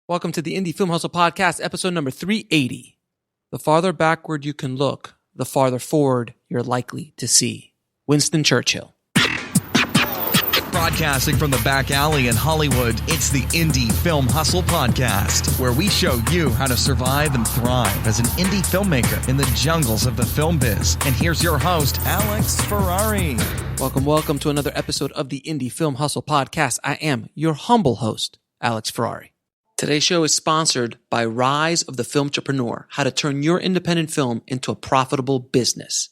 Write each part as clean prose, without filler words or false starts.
Welcome to the Indie Film Hustle Podcast, episode number 380. The farther backward you can look, the farther forward you're likely to see. Winston Churchill. Broadcasting from the back alley in Hollywood, it's the Indie Film Hustle Podcast, where we show you how to survive and thrive as an indie filmmaker in the jungles of the film biz. And here's your host, Alex Ferrari. Welcome to another episode of the Indie Film Hustle Podcast. I am your humble host, Alex Ferrari. Today's show is sponsored by Rise of the Filmtrepreneur, how to turn your independent film into a profitable business.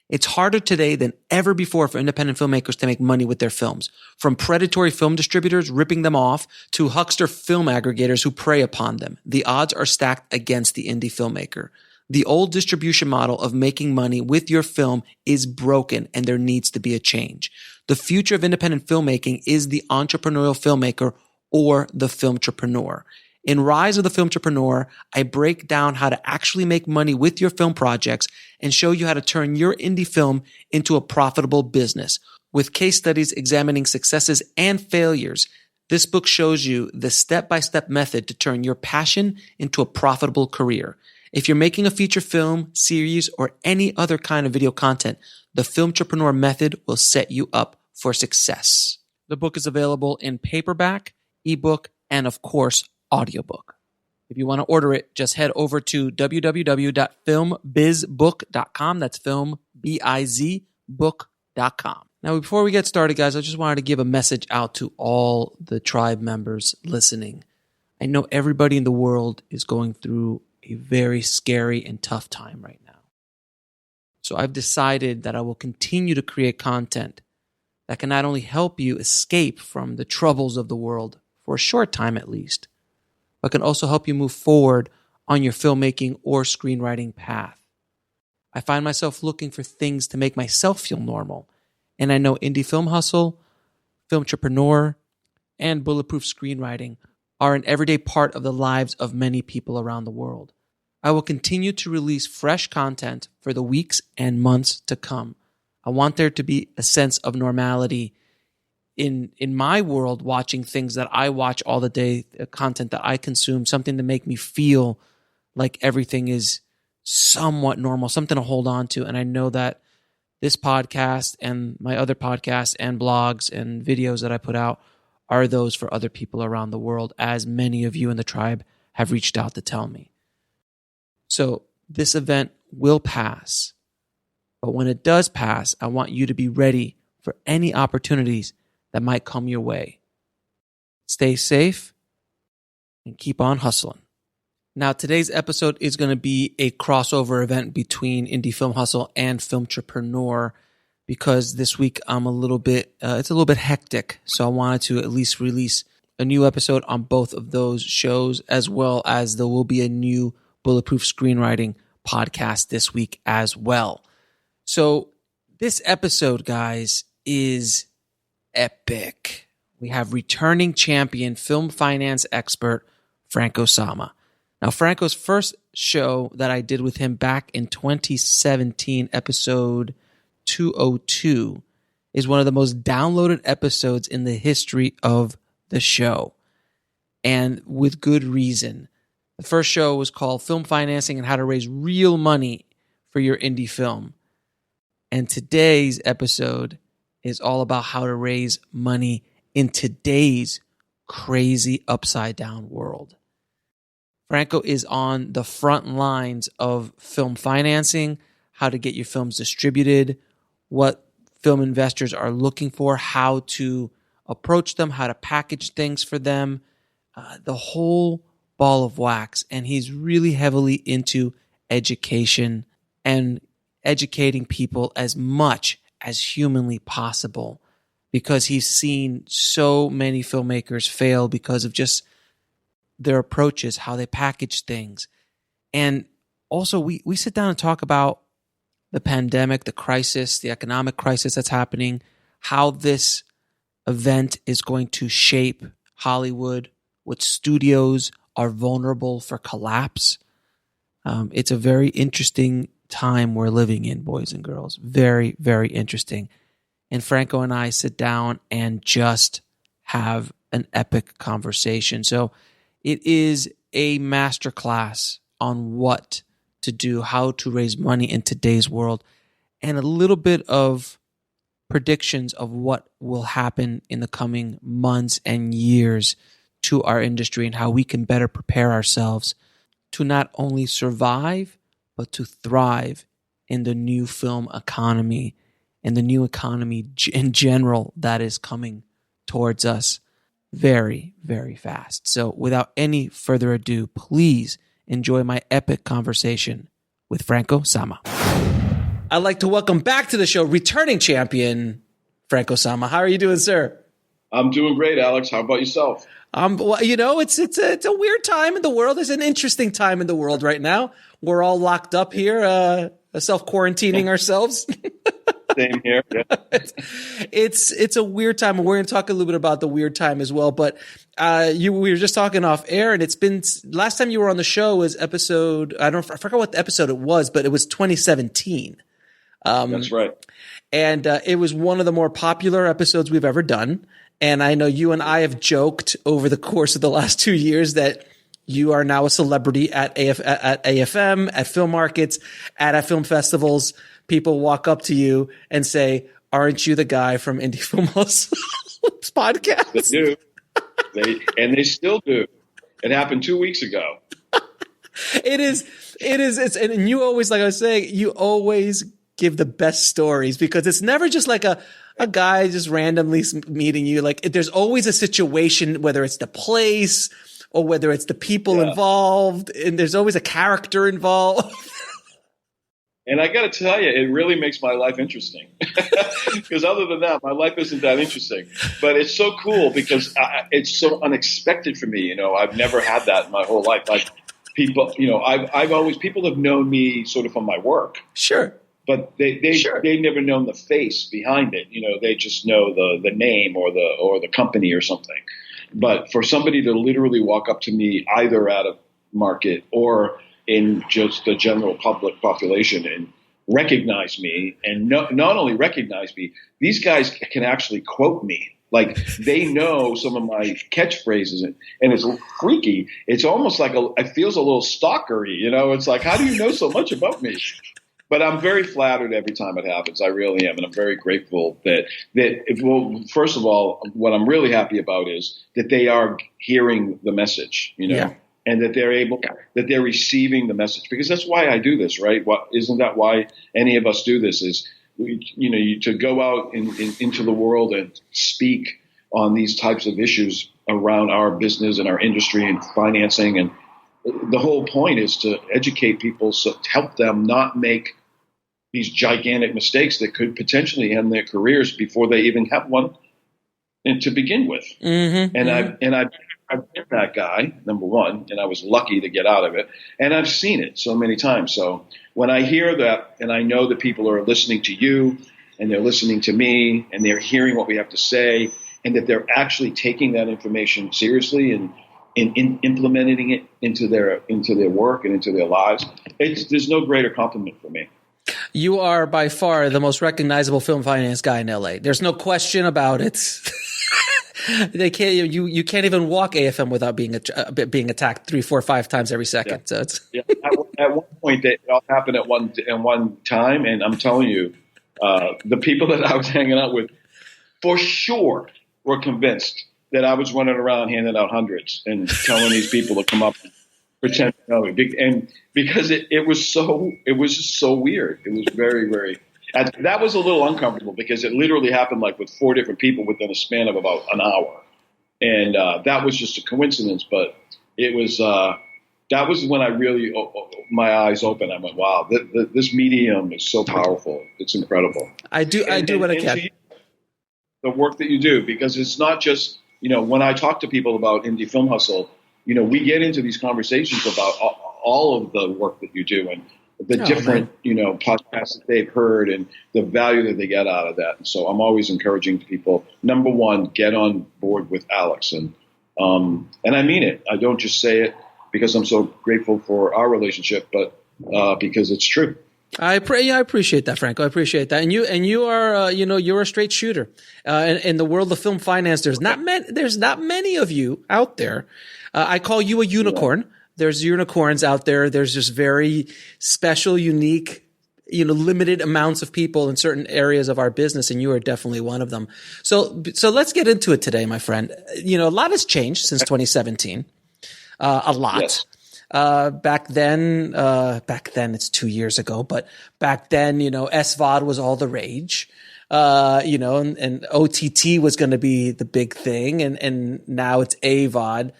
It's harder today than ever before for independent filmmakers to make money with their films. From predatory film distributors ripping them off to huckster film aggregators who prey upon them, the odds are stacked against the indie filmmaker. The old distribution model of making money with your film is broken and there needs to be a change. The future of independent filmmaking is the entrepreneurial filmmaker or the filmtrepreneur. In Rise of the Filmtrepreneur, I break down how to actually make money with your film projects and show you how to turn your indie film into a profitable business. With case studies examining successes and failures, this book shows you the step-by-step method to turn your passion into a profitable career. If you're making a feature film, series, or any other kind of video content, the Filmtrepreneur method will set you up for success. The book is available in paperback, ebook, and of course, audiobook. If you want to order it, just head over to www.filmbizbook.com. That's filmbizbook.com. Now, before we get started, guys, I just wanted to give a message out to all the tribe members listening. I know everybody in the world is going through a very scary and tough time right now. So I've decided that I will continue to create content that can not only help you escape from the troubles of the world, for a short time at least, but can also help you move forward on your filmmaking or screenwriting path. I find myself looking for things to make myself feel normal, and I know Indie Film Hustle, Filmtrepreneur, and Bulletproof Screenwriting are an everyday part of the lives of many people around the world. I will continue to release fresh content for the weeks and months to come. I want there to be a sense of normality in my world, watching things that I watch all the day, content that I consume, something to make me feel like everything is somewhat normal, something to hold on to. And I know that this podcast and my other podcasts and blogs and videos that I put out are those for other people around the world, as many of you in the tribe have reached out to tell me. So this event will pass. But when it does pass, I want you to be ready for any opportunities that might come your way. Stay safe and keep on hustling. Now, today's episode is going to be a crossover event between Indie Film Hustle and Filmtrepreneur, because this week it's a little bit hectic. So I wanted to at least release a new episode on both of those shows, as well as there will be a new Bulletproof Screenwriting podcast this week as well. So this episode, guys, is epic. We have returning champion film finance expert Franco Sama. Now, Franco's first show that I did with him back in 2017, episode 202, is one of the most downloaded episodes in the history of the show, and with good reason. The first show was called Film Financing and How to Raise Real Money for Your Indie Film. And today's episode is all about how to raise money in today's crazy upside down world. Franco is on the front lines of film financing, how to get your films distributed, what film investors are looking for, how to approach them, how to package things for them, the whole ball of wax. And he's really heavily into education and educating people as much as humanly possible, because he's seen so many filmmakers fail because of just their approaches, how they package things. And also we sit down and talk about the pandemic, the crisis, the economic crisis that's happening, how this event is going to shape Hollywood, what studios are vulnerable for collapse. It's a very interesting time we're living in, boys and girls. Very, very interesting. And Franco and I sit down and just have an epic conversation. So It is a masterclass on what to do, how to raise money in today's world, and a little bit of predictions of what will happen in the coming months and years to our industry and how we can better prepare ourselves to not only survive, but to thrive in the new film economy and the new economy in general that is coming towards us very, very fast. So without any further ado, please enjoy my epic conversation with Franco Sama. I'd like to welcome back to the show returning champion, Franco Sama. How are you doing, sir? I'm doing great, Alex. How about yourself? Well, you know, it's a weird time in the world. It's an interesting time in the world right now. We're all locked up here, self-quarantining ourselves. Same here. Yeah. It's a weird time. We're going to talk a little bit about the weird time as well. But we were just talking off air, and it's been last time you were on the show was episode. I forgot what the episode it was, but it was 2017. That's right. And it was one of the more popular episodes we've ever done. And I know you and I have joked over the course of the last 2 years that you are now a celebrity at AFM, at film markets, at film festivals. People walk up to you and say, "Aren't you the guy from Indie Film Hustle's podcast?" They do. They still do. It happened 2 weeks ago. It is. And you always, like I was saying, you always give the best stories because it's never just like a guy just randomly meeting you. Like there's always a situation, whether it's the place or whether it's the people involved, and there's always a character involved. And I got to tell you, it really makes my life interesting because other than that, my life isn't that interesting, but it's so cool because it's so unexpected for me. You know, I've never had that in my whole life. Like people, you know, people have known me sort of from my work. Sure. But they've never known the face behind it. You know, they just know the name or the company or something. But for somebody to literally walk up to me either at a market or in just the general public population and recognize me, and not only recognize me, these guys can actually quote me. Like they know some of my catchphrases, and it's freaky. It's almost like it feels a little stalkery. You know, it's like, how do you know so much about me? But I'm very flattered every time it happens. I really am. And I'm very grateful well, first of all, what I'm really happy about is that they are hearing the message, you know, and that they're receiving the message, because that's why I do this, right? Isn't that why any of us do this is, to go out into the world and speak on these types of issues around our business and our industry and financing. And the whole point is to educate people, to help them not make these gigantic mistakes that could potentially end their careers before they even have one and to begin with. Mm-hmm, I've been that guy, number one, and I was lucky to get out of it. And I've seen it so many times. So when I hear that, and I know that people are listening to you and they're listening to me and they're hearing what we have to say, and that they're actually taking that information seriously and implementing it into their work and into their lives, there's no greater compliment for me. You are by far the most recognizable film finance guy in LA. There's no question about it. They can't. You can't even walk AFM without being attacked 3, 4, 5 times every second. Yeah. So it's At one point, it all happened at one time, and I'm telling you, the people that I was hanging out with, for sure, were convinced that I was running around handing out hundreds and telling these people to come up and pretend to know me. And because it was just so weird. It was very, very. That was a little uncomfortable because it literally happened like with 4 different people within a span of about an hour. And that was just a coincidence, but it was that was when I really my eyes opened. I went, wow, this medium is so powerful. It's incredible. I do what I can. The work that you do, because it's not just, when I talk to people about Indie Film Hustle, we get into these conversations about all of the work that you do and the different, podcasts that they've heard and the value that they get out of that. And so I'm always encouraging people, number one, get on board with Alex. And I mean it. I don't just say it because I'm so grateful for our relationship, but because it's true. I appreciate that, Franco. I appreciate that. And you are, you're a straight shooter. In the world of film finance, there's not many of you out there. I call you a unicorn. Yeah. There's unicorns out there. There's just very special, unique, limited amounts of people in certain areas of our business, and you are definitely one of them. So let's get into it today, my friend. A lot has changed since 2017. A lot. Yes. Back then it's 2 years ago, but back then, SVOD was all the rage, and OTT was going to be the big thing. And now it's AVOD.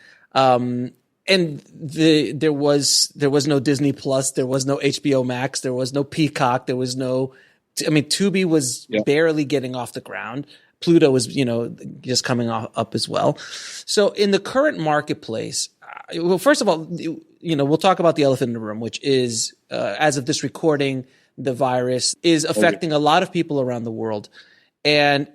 And there was no Disney Plus, there was no HBO Max, there was no Peacock, there was no, Tubi was barely getting off the ground. Pluto was, just coming up as well. So in the current marketplace, well, first of all, we'll talk about the elephant in the room, which is, as of this recording, the virus is affecting a lot of people around the world. And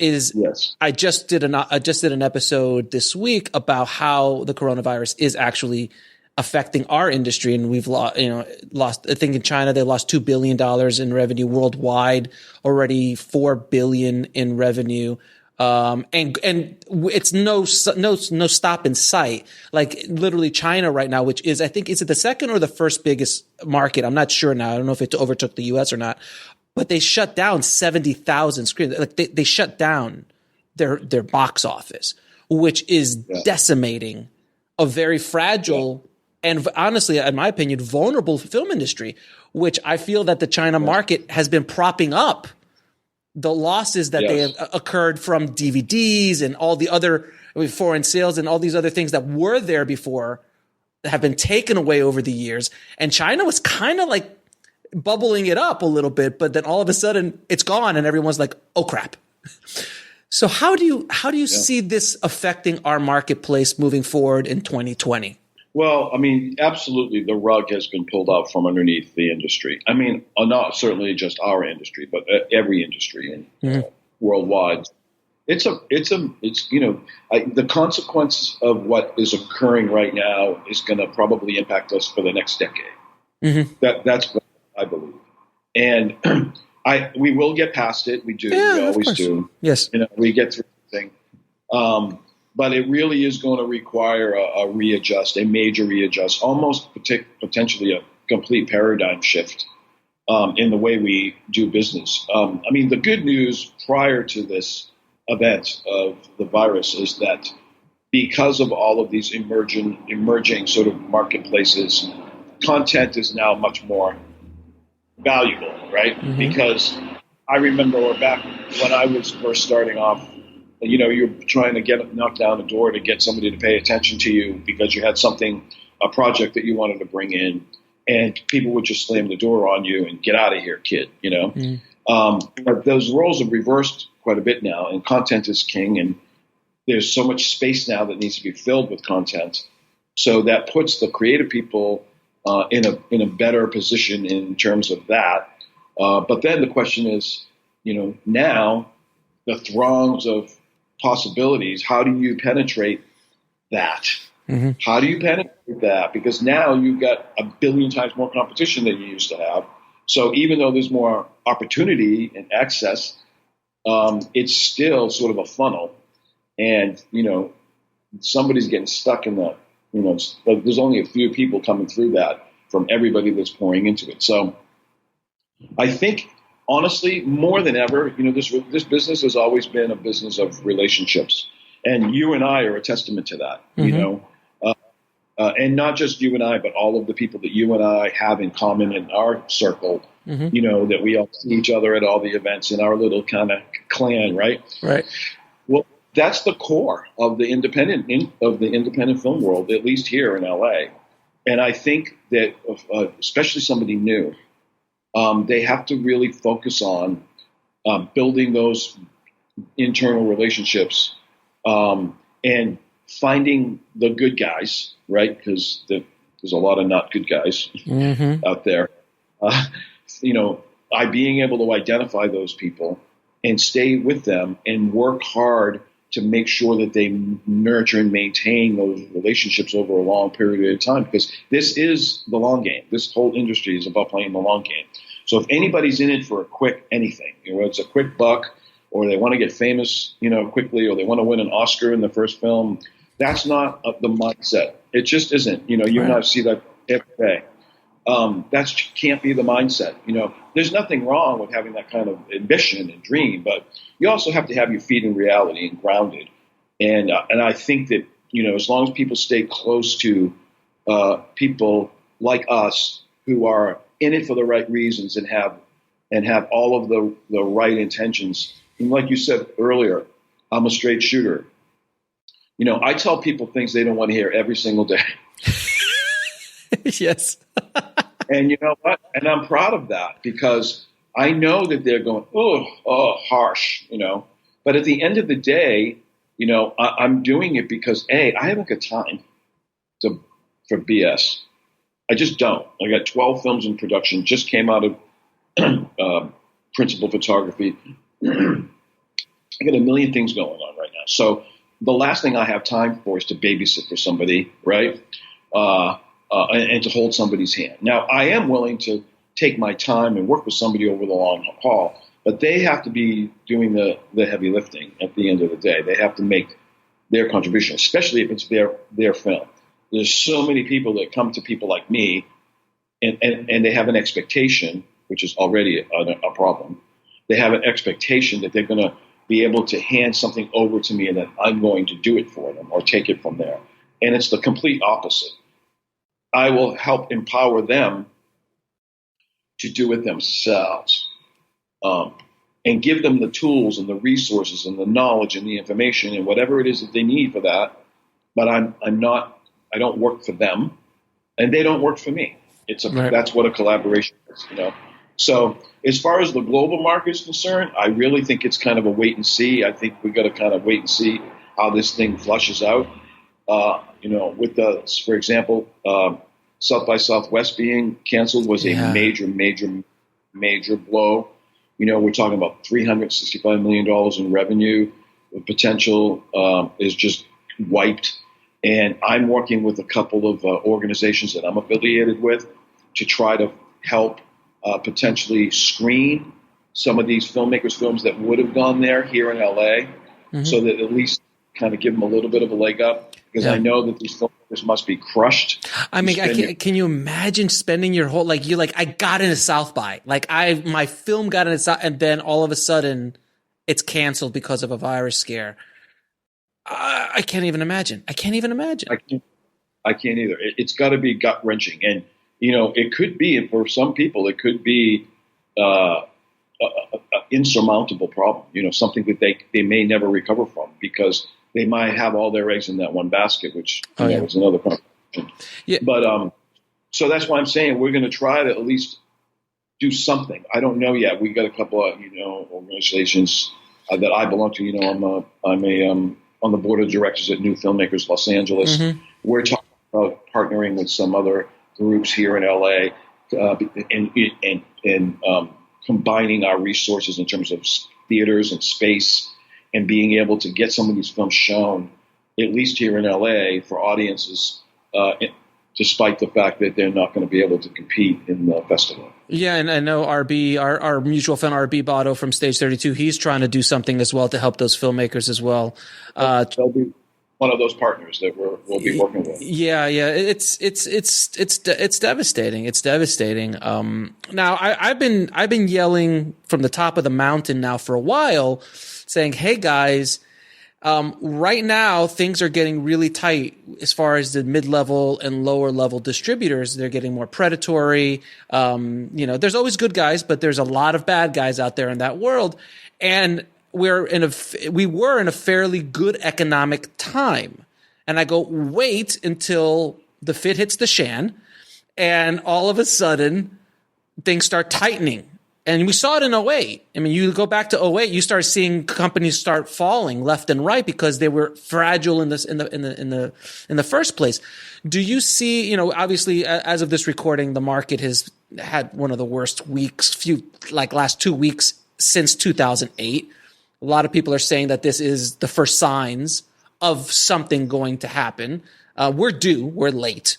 I just did an episode this week about how the coronavirus is actually affecting our industry, and we've lost. I think in China they lost $2 billion in revenue worldwide, already $4 billion in revenue, and it's no stop in sight. Like literally, China right now, which is, I think, is it the second or the first biggest market? I'm not sure now. I don't know if it overtook the U.S. or not. But they shut down 70,000 screens. Like they shut down their box office, which is decimating a very fragile and honestly, in my opinion, vulnerable film industry, which I feel that the China market has been propping up the losses that they have occurred from DVDs and all the other foreign sales and all these other things that were there before that have been taken away over the years. And China was kind of like bubbling it up a little bit, but then all of a sudden it's gone and everyone's like, oh crap. So how do you see this affecting our marketplace moving forward in 2020? Well, absolutely, the rug has been pulled out from underneath the industry. Not certainly just our industry, but every industry and worldwide. The consequences of what is occurring right now is going to probably impact us for the next decade. That's what I believe, and we will get past it. We do. We always do. Yes. We get through everything. But it really is going to require a major readjust, almost potentially a complete paradigm shift in the way we do business. The good news prior to this event of the virus is that because of all of these emerging sort of marketplaces, content is now much more valuable, right? Because I remember back when I was first starting off, you're trying to knock down a door to get somebody to pay attention to you because you had a project that you wanted to bring in, and people would just slam the door on you and get out of here, kid, But those roles have reversed quite a bit now, and content is king, and there's so much space now that needs to be filled with content. So that puts the creative people in a better position in terms of that. But then the question is, now the throngs of possibilities, how do you penetrate that? How do you penetrate that? Because now you've got a billion times more competition than you used to have. So even though there's more opportunity and access, it's still sort of a funnel. And, somebody's getting stuck in the, there's only a few people coming through that from everybody that's pouring into it. So I think, honestly, more than ever, this business has always been a business of relationships. And you and I are a testament to that, and not just you and I, but all of the people that you and I have in common in our circle, that we all see each other at all the events in our little kind of clan, right? Right. Well, that's the core of the independent film world, at least here in LA. And I think that, especially somebody new, they have to really focus on building those internal relationships and finding the good guys, right? Because there's a lot of not good guys out there. By being able to identify those people and stay with them and work hard to make sure that they nurture and maintain those relationships over a long period of time, because this is the long game. This whole industry is about playing the long game. So if anybody's in it for a quick anything, it's a quick buck, or they want to get famous, quickly, or they want to win an Oscar in the first film, that's not the mindset. It just isn't. You're not see that every day. That can't be the mindset. There's nothing wrong with having that kind of ambition and dream, but you also have to have your feet in reality and grounded. And I think that as long as people stay close to people like us who are in it for the right reasons and have all of the right intentions. And like you said earlier, I'm a straight shooter. I tell people things they don't want to hear every single day. Yes. And you know what? And I'm proud of that because I know that they're going, oh, harsh, But at the end of the day, I'm doing it because, A, I haven't got time for BS. I just don't. I got 12 films in production, just came out of principal photography. I got a million things going on right now. So the last thing I have time for is to babysit for somebody, right? And to hold somebody's hand. Now, I am willing to take my time and work with somebody over the long haul, but they have to be doing the heavy lifting at the end of the day. They have to make their contribution, especially if it's their film. There's so many people that come to people like me and they have an expectation, which is already a problem. They have an expectation that they're going to be able to hand something over to me and that I'm going to do it for them or take it from there. And it's the complete opposite. I will help empower them to do it themselves and give them the tools and the resources and the knowledge and the information and whatever it is that they need for that. But I don't work for them and they don't work for me. That's what a collaboration is, So as far as the global market is concerned, I really think it's kind of a wait and see. I think we got to kind of wait and see how this thing flushes out. For example, South by Southwest being canceled was a major, major, major blow. We're talking about $365 million in revenue. The potential is just wiped. And I'm working with a couple of organizations that I'm affiliated with to try to help potentially screen some of these filmmakers' films that would have gone there here in LA, so that at least kind of give them a little bit of a leg up. Because I know that these filmmakers must be crushed. I mean, can you imagine spending your whole I got into South by my film got into South, and then all of a sudden it's canceled because of a virus scare. I can't even imagine. I can't either. It's got to be gut wrenching, and it could be, and for some people, it could be an insurmountable problem. Something that they may never recover from because they might have all their eggs in that one basket, which is another conversation. Yeah. But so that's why I'm saying we're going to try to at least do something. I don't know yet. We got a couple of organizations that I belong to. I'm on the board of directors at New Filmmakers Los Angeles. We're talking about partnering with some other groups here in LA and combining our resources in terms of theaters and space and being able to get some of these films shown, at least here in LA, for audiences, despite the fact that they're not going to be able to compete in the festival. Yeah, and I know RB, our mutual friend RB Botto from Stage 32, he's trying to do something as well to help those filmmakers as well. They'll be one of those partners that we'll be working with. Yeah, it's devastating. It's devastating. Now I've been yelling from the top of the mountain now for a while, saying, "Hey guys, right now things are getting really tight as far as the mid-level and lower-level distributors. They're getting more predatory. There's always good guys, but there's a lot of bad guys out there in that world, and we were in a fairly good economic time." And I go, wait until the fit hits the shan, and all of a sudden things start tightening. And we saw it in 2008. I mean, you go back to 2008, you start seeing companies start falling left and right because they were fragile in the first place. Do you see, obviously as of this recording, the market has had one of the worst weeks, last 2 weeks since 2008. A lot of people are saying that this is the first signs of something going to happen. We're due. We're late.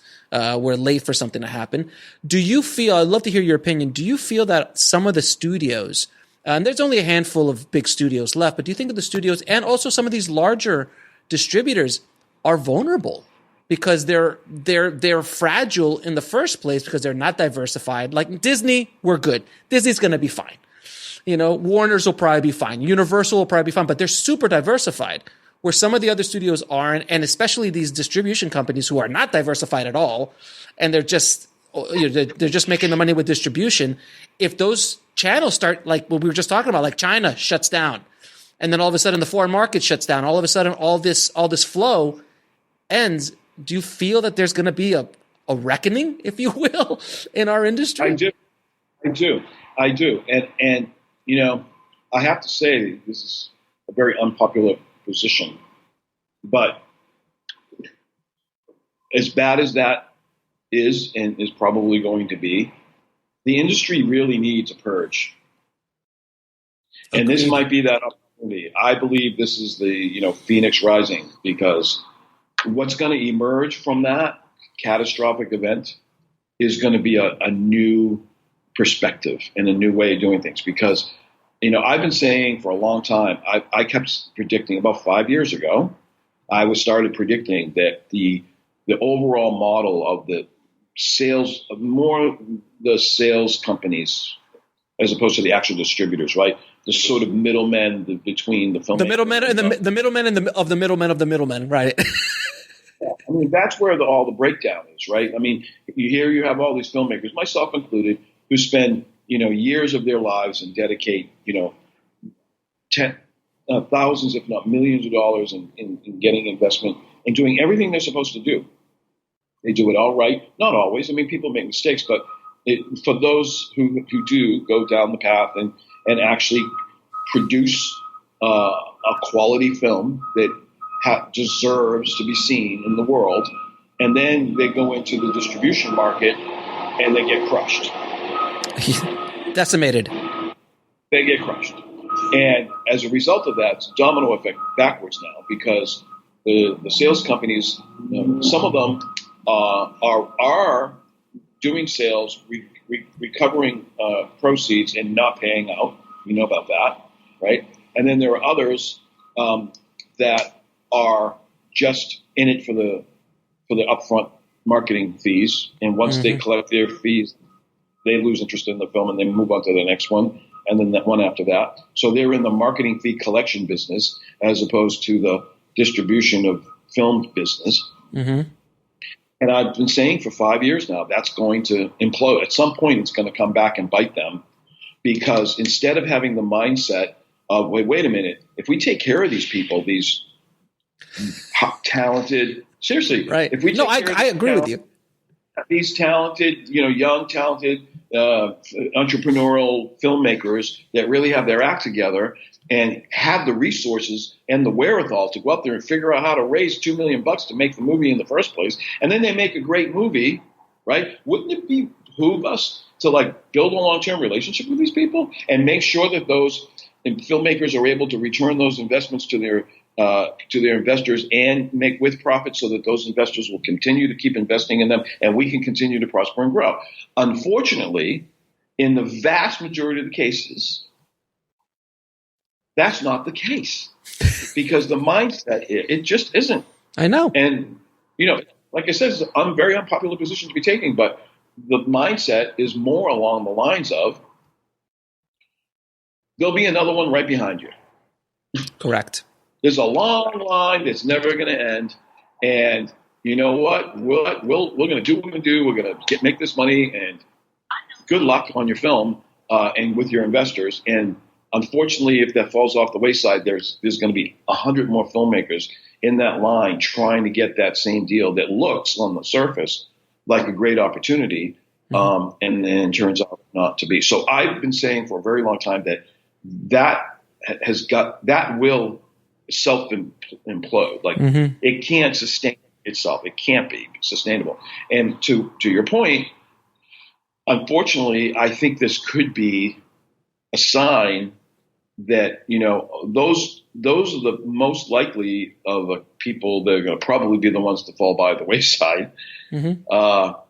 we're late for something to happen. Do you feel, I'd love to hear your opinion, do you feel that some of the studios, and there's only a handful of big studios left, but do you think that the studios and also some of these larger distributors are vulnerable because they're fragile in the first place because they're not diversified? Like Disney, we're good. Disney's going to be fine. Warner's will probably be fine. Universal will probably be fine, but they're super diversified. Where some of the other studios aren't, and especially these distribution companies who are not diversified at all, and they're just making the money with distribution. If those channels start, like what we were just talking about, like China shuts down, and then all of a sudden the foreign market shuts down, all of a sudden all this flow ends. Do you feel that there's going to be a reckoning, if you will, in our industry? I do, and I have to say this is a very unpopular position, but as bad as that is and is probably going to be, the industry really needs a purge. And this might be that opportunity. I believe this is the Phoenix Rising, because what's going to emerge from that catastrophic event is going to be a new perspective and a new way of doing things. Because I've been saying for a long time, I kept predicting about 5 years ago, I started predicting that the overall model of the sales companies as opposed to the actual distributors, right? The sort of middlemen between the film, the middlemen and the middlemen and of the middlemen of the middlemen, right? Yeah, I mean, that's where all the breakdown is, right? I mean, you have all these filmmakers, myself included, who spend years of their lives and dedicate thousands, if not millions of dollars in getting investment and doing everything they're supposed to do. They do it all right. Not always. I mean, people make mistakes, but for those who do go down the path and actually produce a quality film that deserves to be seen in the world, and then they go into the distribution market and they get crushed. Decimated. They get crushed. And as a result of that, it's a domino effect backwards now, because the sales companies, some of them are doing sales, recovering proceeds and not paying out. You know about that, right? And then there are others that are just in it for the upfront marketing fees. And once they collect their fees, they lose interest in the film and they move on to the next one, and then that one after that. So they're in the marketing fee collection business as opposed to the distribution of film business. Mm-hmm. And I've been saying for 5 years now, that's going to implode. At some point, it's going to come back and bite them, because instead of having the mindset of, wait a minute, if we take care of these people, these talented, seriously, right? If we I agree with you. These talented, young, talented, entrepreneurial filmmakers that really have their act together and have the resources and the wherewithal to go up there and figure out how to raise $2 million to make the movie in the first place, and then they make a great movie, right? Wouldn't it behoove us to build a long-term relationship with these people and make sure that those filmmakers are able to return those investments to their investors and make with profit, so that those investors will continue to keep investing in them and we can continue to prosper and grow? Unfortunately, in the vast majority of the cases, that's not the case, because the mindset, it just isn't. I know. And, like I said, it's a very unpopular position to be taking, but the mindset is more along the lines of, there'll be another one right behind you. Correct. There's a long line that's never going to end. And you know what? We're going to do what we're going to do. We're going to make this money, and good luck on your film and with your investors. And unfortunately, if that falls off the wayside, there's going to be 100 more filmmakers in that line trying to get that same deal that looks on the surface like a great opportunity, and then turns out not to be. So I've been saying for a very long time that will self-implode. It can't sustain itself. It can't be sustainable. And to your point, unfortunately, I think this could be a sign that, those are the most likely of the people that are going to probably be the ones to fall by the wayside. Mm-hmm.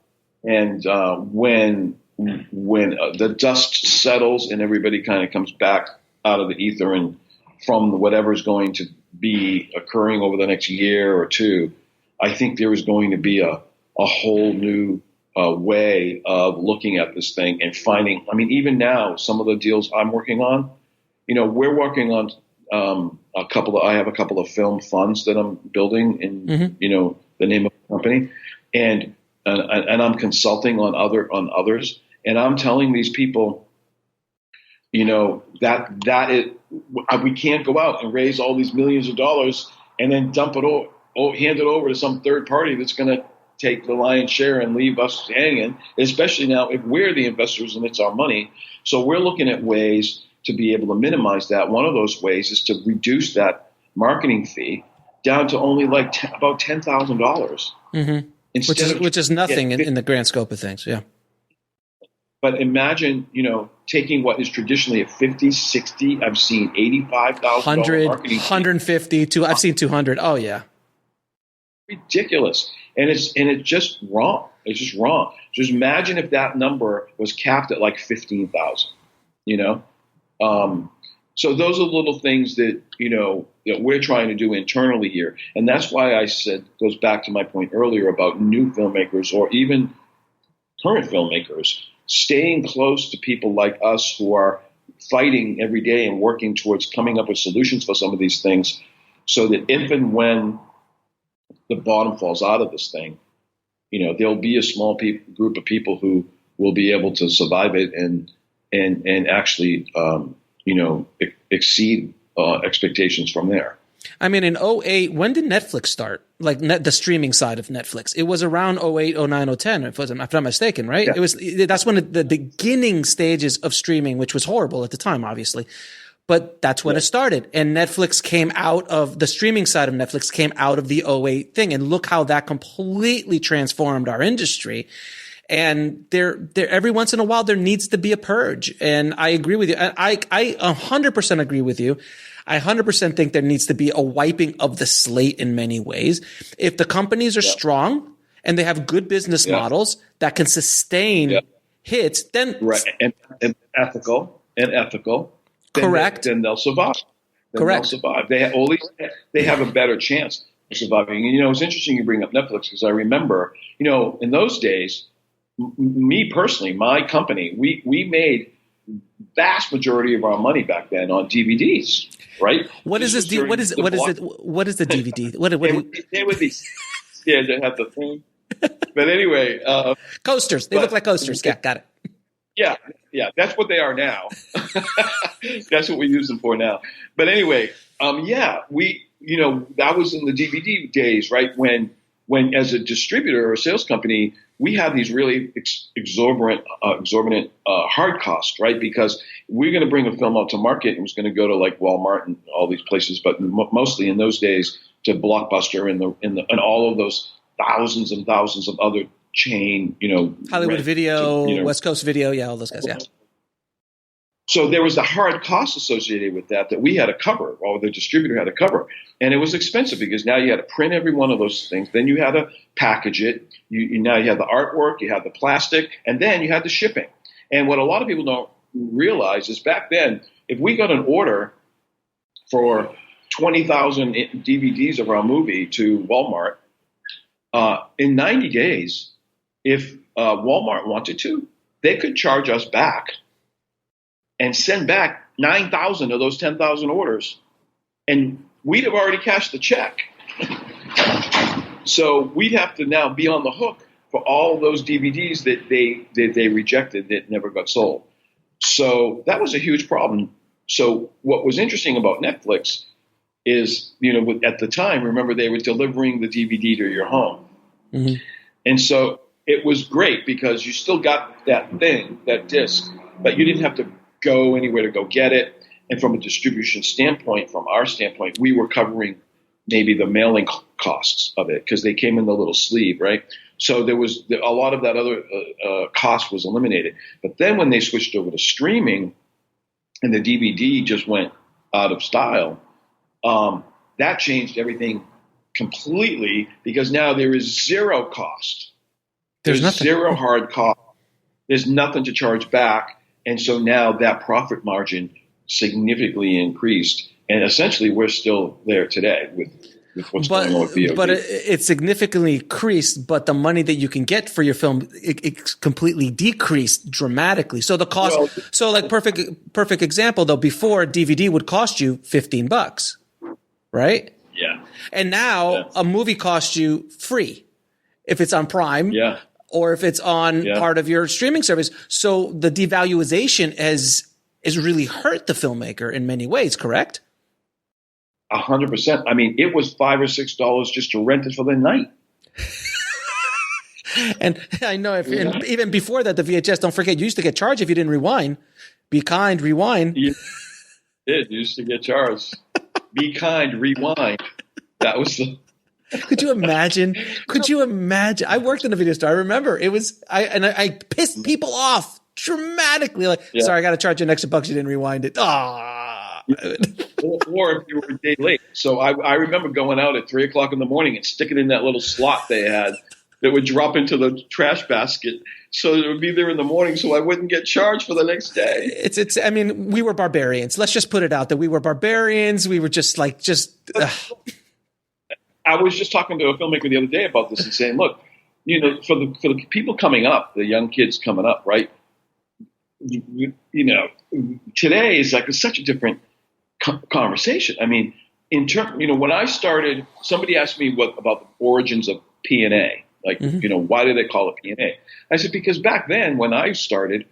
When the dust settles and everybody kind of comes back out of the ether and from whatever's going to be occurring over the next year or two, I think there is going to be a whole new way of looking at this thing and finding. I mean, even now, some of the deals I'm working on, we're working on I have a couple of film funds that I'm building in, the name of the company, and I'm consulting on others, and I'm telling these people, that we can't go out and raise all these millions of dollars and then dump it hand it over to some third party that's going to take the lion's share and leave us hanging, especially now if we're the investors and it's our money. So we're looking at ways to be able to minimize that. One of those ways is to reduce that marketing fee down to only like about $10,000. Mm-hmm. Which is nothing in the grand scope of things. Yeah. But imagine, taking what is traditionally at 50, 60, I've seen $85,000 marketing 150 to I've seen 200. Oh yeah. Ridiculous. And it's just wrong. It's just wrong. Just imagine if that number was capped at like 15,000, so those are little things that, that we're trying to do internally here. And that's why I said, goes back to my point earlier about new filmmakers or even current filmmakers, staying close to people like us who are fighting every day and working towards coming up with solutions for some of these things, so that if and when the bottom falls out of this thing, there'll be a small group of people who will be able to survive it and actually, exceed expectations from there. I mean, in 2008, when did Netflix start? Like the streaming side of Netflix. It was around 2008, 2009, 2010, if I'm not mistaken, right? Yeah. That's when the beginning stages of streaming, which was horrible at the time, obviously. But that's when it started. And Netflix came out of the streaming side of Netflix came out of the 2008 thing. And look how that completely transformed our industry. And there, every once in a while, there needs to be a purge. And I agree with you. I 100% agree with you. I 100% think there needs to be a wiping of the slate in many ways. If the companies are strong and they have good business models that can sustain hits, then and ethical. Correct. Then they'll survive. They'll survive. They have a better chance of surviving. And, it's interesting you bring up Netflix because I remember, in those days, me personally, my company, we made vast majority of our money back then on DVDs, right? What is this? What is the DVD? They would be, they have the thing. But anyway, coasters. They look like coasters. Yeah, got it. Yeah, that's what they are now. That's what we use them for now. But anyway, we, that was in the DVD days, right? When as a distributor or a sales company, we had these really exorbitant hard costs, right? Because we're going to bring a film out to market and it was going to go to like Walmart and all these places, but mostly in those days to Blockbuster and all of those thousands and thousands of other chain, Hollywood Video, West Coast Video, all those guys, yeah. So there was the hard cost associated with that we had to cover, or the distributor had to cover. And it was expensive because now you had to print every one of those things. Then you had to package it. Now you had the artwork, you had the plastic, and then you had the shipping. And what a lot of people don't realize is back then, if we got an order for 20,000 DVDs of our movie to Walmart, in 90 days, if Walmart wanted to, they could charge us back and send back 9,000 of those 10,000 orders, and we'd have already cashed the check. So we'd have to now be on the hook for all those DVDs that they rejected that never got sold. So that was a huge problem. So what was interesting about Netflix is, at the time, remember, they were delivering the DVD to your home. Mm-hmm. And so it was great because you still got that thing, that disc, but you didn't have to go anywhere to go get it. And from a distribution standpoint, from our standpoint, we were covering maybe the mailing costs of it because they came in the little sleeve, right? So there was a lot of that other cost was eliminated. But then when they switched over to streaming, and the DVD just went out of style, that changed everything completely, because now there is zero cost. There's zero hard cost. There's nothing to charge back. And so now that profit margin significantly increased. And essentially, we're still there today with what's going on with VOD. But it significantly increased, but the money that you can get for your film, it completely decreased dramatically. So the cost, perfect example though, before DVD would cost you $15, right? Yeah. And now a movie costs you free if it's on Prime. Yeah. Or if it's on part of your streaming service. So the devaluation has really hurt the filmmaker in many ways, correct? 100%. I mean, it was $5 or $6 just to rent it for the night. And I know even before that, the VHS, don't forget, you used to get charged if you didn't rewind. Be kind, rewind. You did. You used to get charged. Be kind, rewind. That was the... Could you imagine? I worked in a video store. I remember it was, I pissed people off dramatically. Like, sorry, I got to charge you an extra $1. You didn't rewind it. Or if you were a day late. So I remember going out at 3:00 in the morning and sticking in that little slot they had that would drop into the trash basket. So it would be there in the morning, so I wouldn't get charged for the next day. I mean, we were barbarians. Let's just put it out that we were barbarians. We were I was just talking to a filmmaker the other day about this and saying, look, for the people coming up, the young kids coming up, right? Today is like such a different conversation. I mean, when I started, somebody asked me about the origins of P&A. Like, why do they call it P&A? I said, because back then when I started,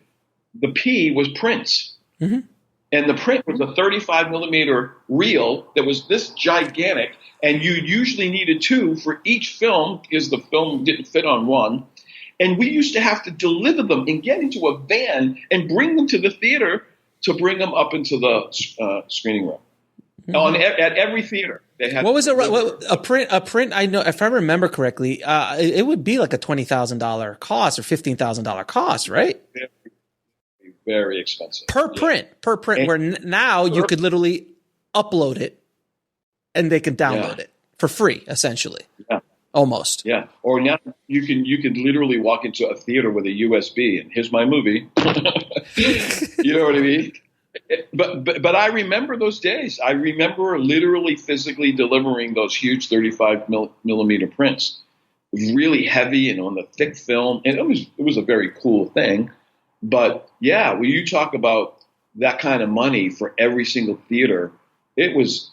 the P was prints. Mm-hmm. And the print was a 35 millimeter reel that was this gigantic, and you usually needed 2 for each film because the film didn't fit on one. And we used to have to deliver them and get into a van and bring them to the theater to bring them up into the screening room. Mm-hmm. At every theater, they had. What was a print? I know, if I remember correctly, it would be like a $20,000 cost or $15,000 cost, right? Yeah. Very expensive per print, and where now you could literally upload it and they can download it for free, essentially. Yeah. Almost. Yeah. Or now you can literally walk into a theater with a USB and here's my movie. You know what I mean? But I remember those days. I remember literally physically delivering those huge 35 millimeter prints, really heavy and on the thick film, and it was a very cool thing. But yeah, when you talk about that kind of money for every single theater, it was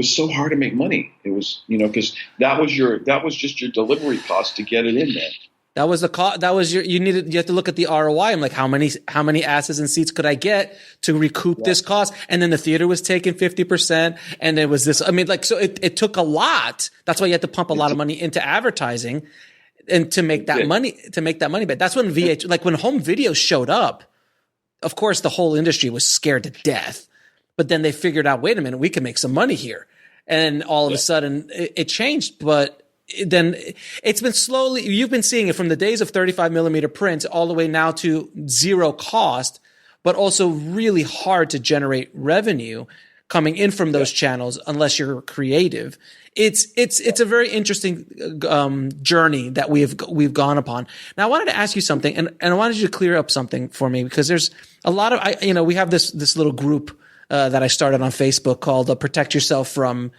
so hard to make money. It was, because that was just your delivery cost to get it in there. That was the cost. You have to look at the ROI. I'm like, how many asses and seats could I get to recoup this cost? And then the theater was taking 50%. And it was this, so it took a lot. That's why you had to pump a lot of money into advertising. And to make that money, but that's when when home video showed up, of course, the whole industry was scared to death, but then they figured out, wait a minute, we can make some money here. And all of a sudden it changed, but then it's been slowly, you've been seeing it from the days of 35 millimeter prints all the way now to zero cost, but also really hard to generate revenue coming in from those channels unless you're creative. It's a very interesting journey that we've gone upon. Now I wanted to ask you something, and I wanted you to clear up something for me, because there's a lot of we have this little group that I started on Facebook called Protect Yourself from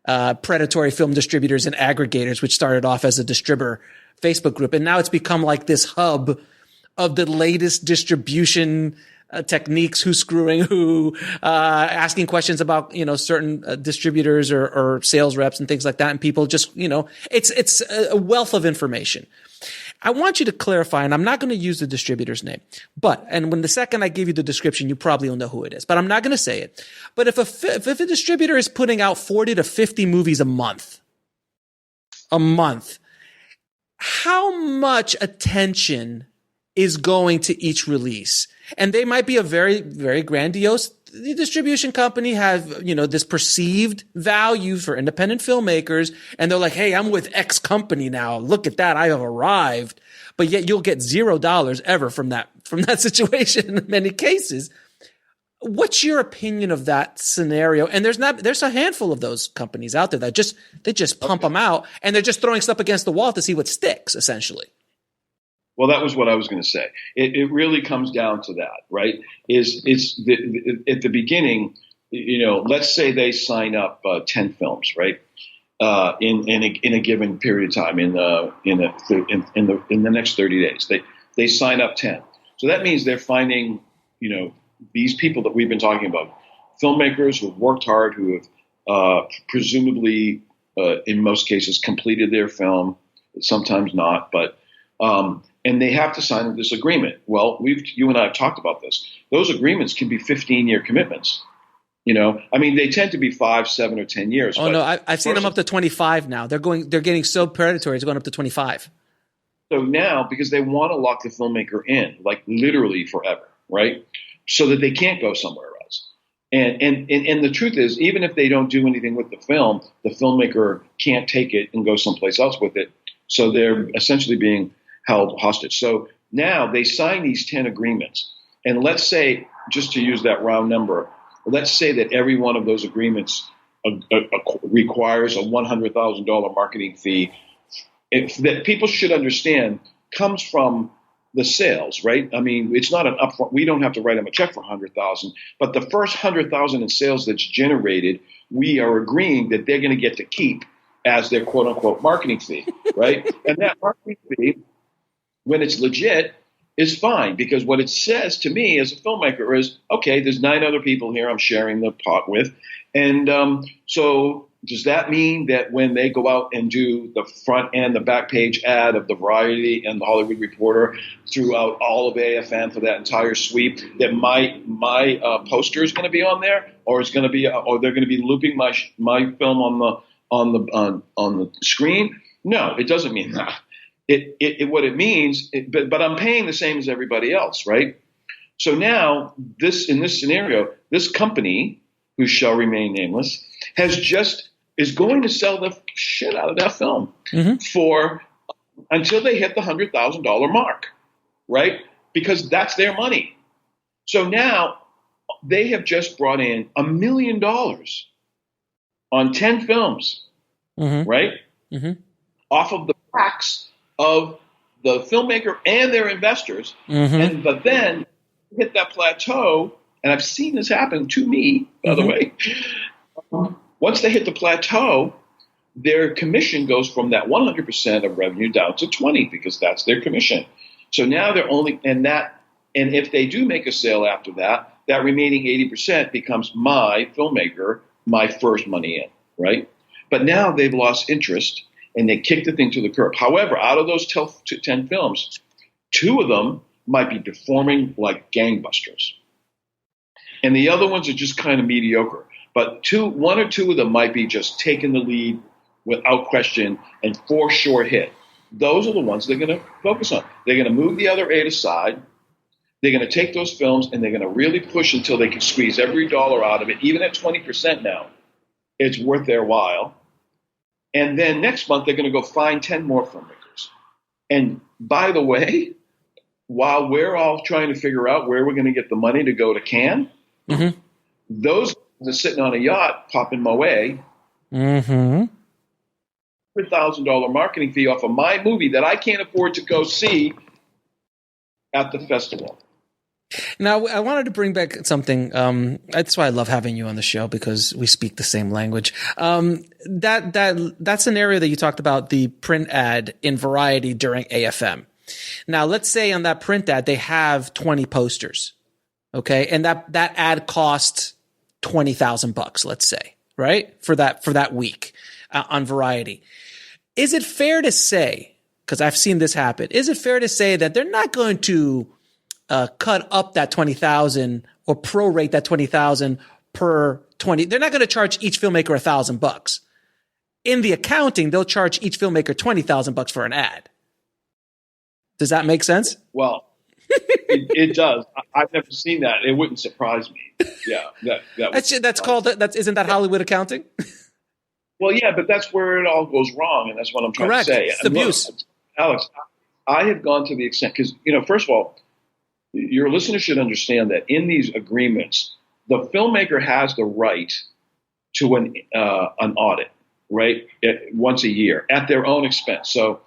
Predatory Film Distributors and Aggregators, which started off as a distributor Facebook group, and now it's become like this hub of the latest distribution techniques, who's screwing who, asking questions about, certain distributors or sales reps and things like that. And people just, it's a wealth of information. I want you to clarify, and I'm not going to use the distributor's name, and when the second I give you the description, you probably will know who it is, but I'm not going to say it. But if a distributor is putting out 40 to 50 movies a month, how much attention is going to each release? And they might be a very, very grandiose distribution company, have, this perceived value for independent filmmakers. And they're like, hey, I'm with X company now. Look at that. I have arrived. But yet you'll get $0 ever from that situation in many cases. What's your opinion of that scenario? And there's a handful of those companies out there that they just pump them out, and they're just throwing stuff against the wall to see what sticks, essentially. Well, that was what I was going to say. It really comes down to that, right? At the beginning, let's say they sign up 10 films, right? In a given period of time, in the next 30 days, they sign up 10. So that means they're finding, these people that we've been talking about, filmmakers who have worked hard, who have presumably, in most cases, completed their film, sometimes not, but and they have to sign this agreement. Well, you and I have talked about this. Those agreements can be 15-year commitments. They tend to be 5, 7, or 10 years. Oh no, I've seen them up to 25 now. They're getting so predatory. It's going up to 25. So now, because they want to lock the filmmaker in, like literally forever, right? So that they can't go somewhere else. And the truth is, even if they don't do anything with the film, the filmmaker can't take it and go someplace else with it. So they're essentially being held hostage. So now they sign these 10 agreements. And let's say, just to use that round number, let's say that every one of those agreements requires a $100,000 marketing fee. That people should understand comes from the sales, right? It's not an upfront. We don't have to write them a check for $100,000, but the first $100,000 in sales that's generated, we are agreeing that they're going to get to keep as their quote unquote marketing fee, right? And that marketing fee, when it's legit, is fine, because what it says to me as a filmmaker is, okay, there's 9 other people here I'm sharing the pot with. And so does that mean that when they go out and do the front and the back page ad of the Variety and the Hollywood Reporter throughout all of AFN for that entire sweep, that my poster is going to be on there, or they're going to be looping my film on the screen? No, it doesn't mean that. What it means, but I'm paying the same as everybody else, right? So now, in this scenario, this company, who shall remain nameless, is going to sell the shit out of that film until they hit the $100,000 mark, right? Because that's their money. So now they have just brought in $1 million on 10 films, right? Off of the backs of the filmmaker and their investors. But then hit that plateau, and I've seen this happen to me, by the way. Once they hit the plateau, their commission goes from that 100% of revenue down to 20%, because that's their commission. So now they're only, and if they do make a sale after that, that remaining 80% becomes my filmmaker, my first money in, right? But now they've lost interest, and they kick the thing to the curb. However, out of those 10 films, 2 of them might be performing like gangbusters. And the other ones are just kind of mediocre. But 1 or 2 of them might be just taking the lead without question and for sure hit. Those are the ones they're going to focus on. They're going to move the other 8 aside. They're going to take those films and they're going to really push until they can squeeze every dollar out of it, even at 20% now. It's worth their while. And then next month, they're going to go find 10 more filmmakers. And by the way, while we're all trying to figure out where we're going to get the money to go to Cannes, those are sitting on a yacht popping my way. $100,000 marketing fee off of my movie that I can't afford to go see at the festival. Now, I wanted to bring back something. That's why I love having you on the show, because we speak the same language. That scenario that you talked about, the print ad in Variety during AFM. Now, let's say on that print ad, they have 20 posters. Okay. And that ad cost $20,000, let's say, right? For that week on Variety. Is it fair to say, because I've seen this happen, is it fair to say that they're not going to cut up that 20,000 or prorate that 20,000 per 20? They're not going to charge each filmmaker $1,000. In the accounting, they'll charge each filmmaker $20,000 for an ad. Does that make sense? Well, it does. I've never seen that. It wouldn't surprise me. Yeah, isn't that Hollywood accounting? Well, yeah, but that's where it all goes wrong, and that's what I'm trying to say. It's abuse. Look, Alex, I have gone to the extent, because, first of all, your listeners should understand that in these agreements, the filmmaker has the right to an audit, right? Once a year at their own expense. So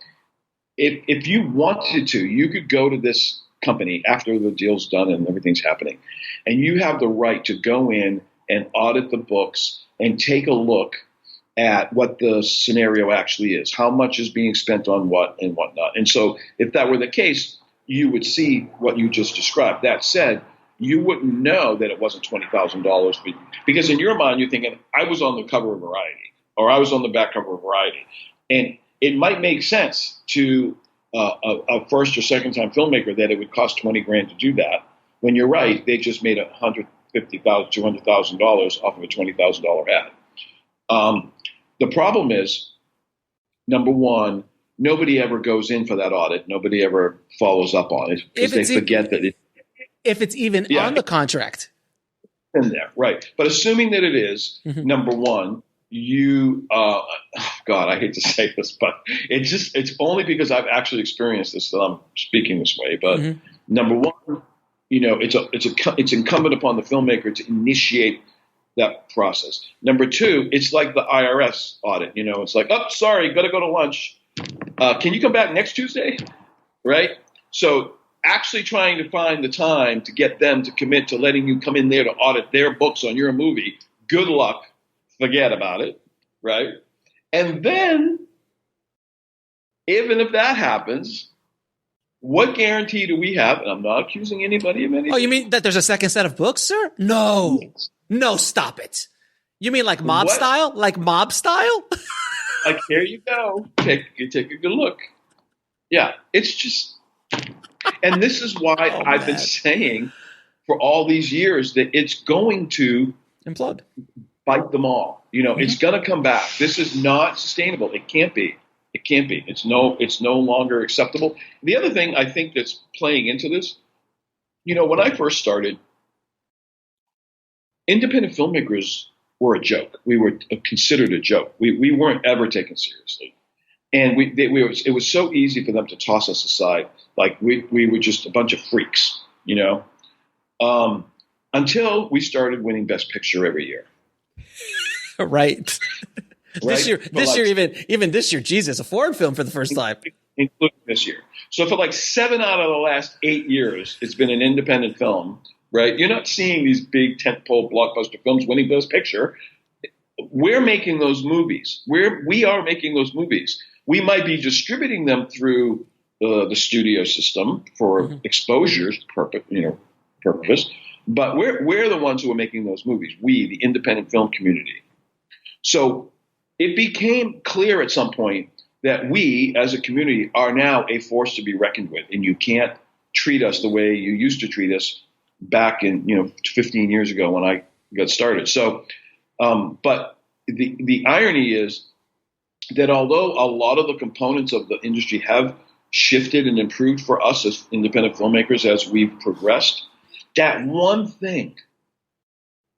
if you wanted to, you could go to this company after the deal's done and everything's happening, and you have the right to go in and audit the books and take a look at what the scenario actually is, how much is being spent on what and whatnot. And so if that were the case, you would see what you just described. That said, you wouldn't know that it wasn't $20,000 because in your mind, you're thinking, I was on the cover of Variety or I was on the back cover of Variety. And it might make sense to a first or second time filmmaker that it would cost $20,000 to do that. When you're right, they just made $150,000, $200,000 off of a $20,000 ad. The problem is, number one, nobody ever goes in for that audit. Nobody ever follows up on it because they forget that it. If it's even on the contract. In there, right. But assuming that it is, number one, you, God, I hate to say this, but it's only because I've actually experienced this that I'm speaking this way. But number one, it's incumbent upon the filmmaker to initiate that process. Number two, it's like the IRS audit. It's like, oh, sorry, got to go to lunch. Can you come back next Tuesday? Right. So actually trying to find the time to get them to commit to letting you come in there to audit their books on your movie. Good luck. Forget about it. Right. And then even if that happens, what guarantee do we have? And I'm not accusing anybody of anything. Oh, you mean that there's a second set of books, sir? No, stop it. You mean like mob style? Like mob style? Like, here you go. Take a good look. Yeah. It's just. And this is why I've been saying for all these years that it's going to implode, bite them all. It's going to come back. This is not sustainable. It can't be. It can't be. It's no longer acceptable. The other thing I think that's playing into this, when I first started, independent filmmakers were a joke. We were considered a joke. We weren't ever taken seriously. And it was so easy for them to toss us aside, like we were just a bunch of freaks, until we started winning Best Picture every year. Right. This year, even this year, Jesus, a foreign film for the first time, including this year. So for like 7 out of the last 8 years, it's been an independent film. Right. You're not seeing these big tentpole blockbuster films winning Best Picture. We're making those movies. We are making those movies. We might be distributing them through the studio system for exposure's purpose, but we're the ones who are making those movies. We, the independent film community. So it became clear at some point that we, as a community, are now a force to be reckoned with, and you can't treat us the way you used to treat us back in 15 years ago when I got started. So, but the irony is that although a lot of the components of the industry have shifted and improved for us as independent filmmakers as we've progressed, that one thing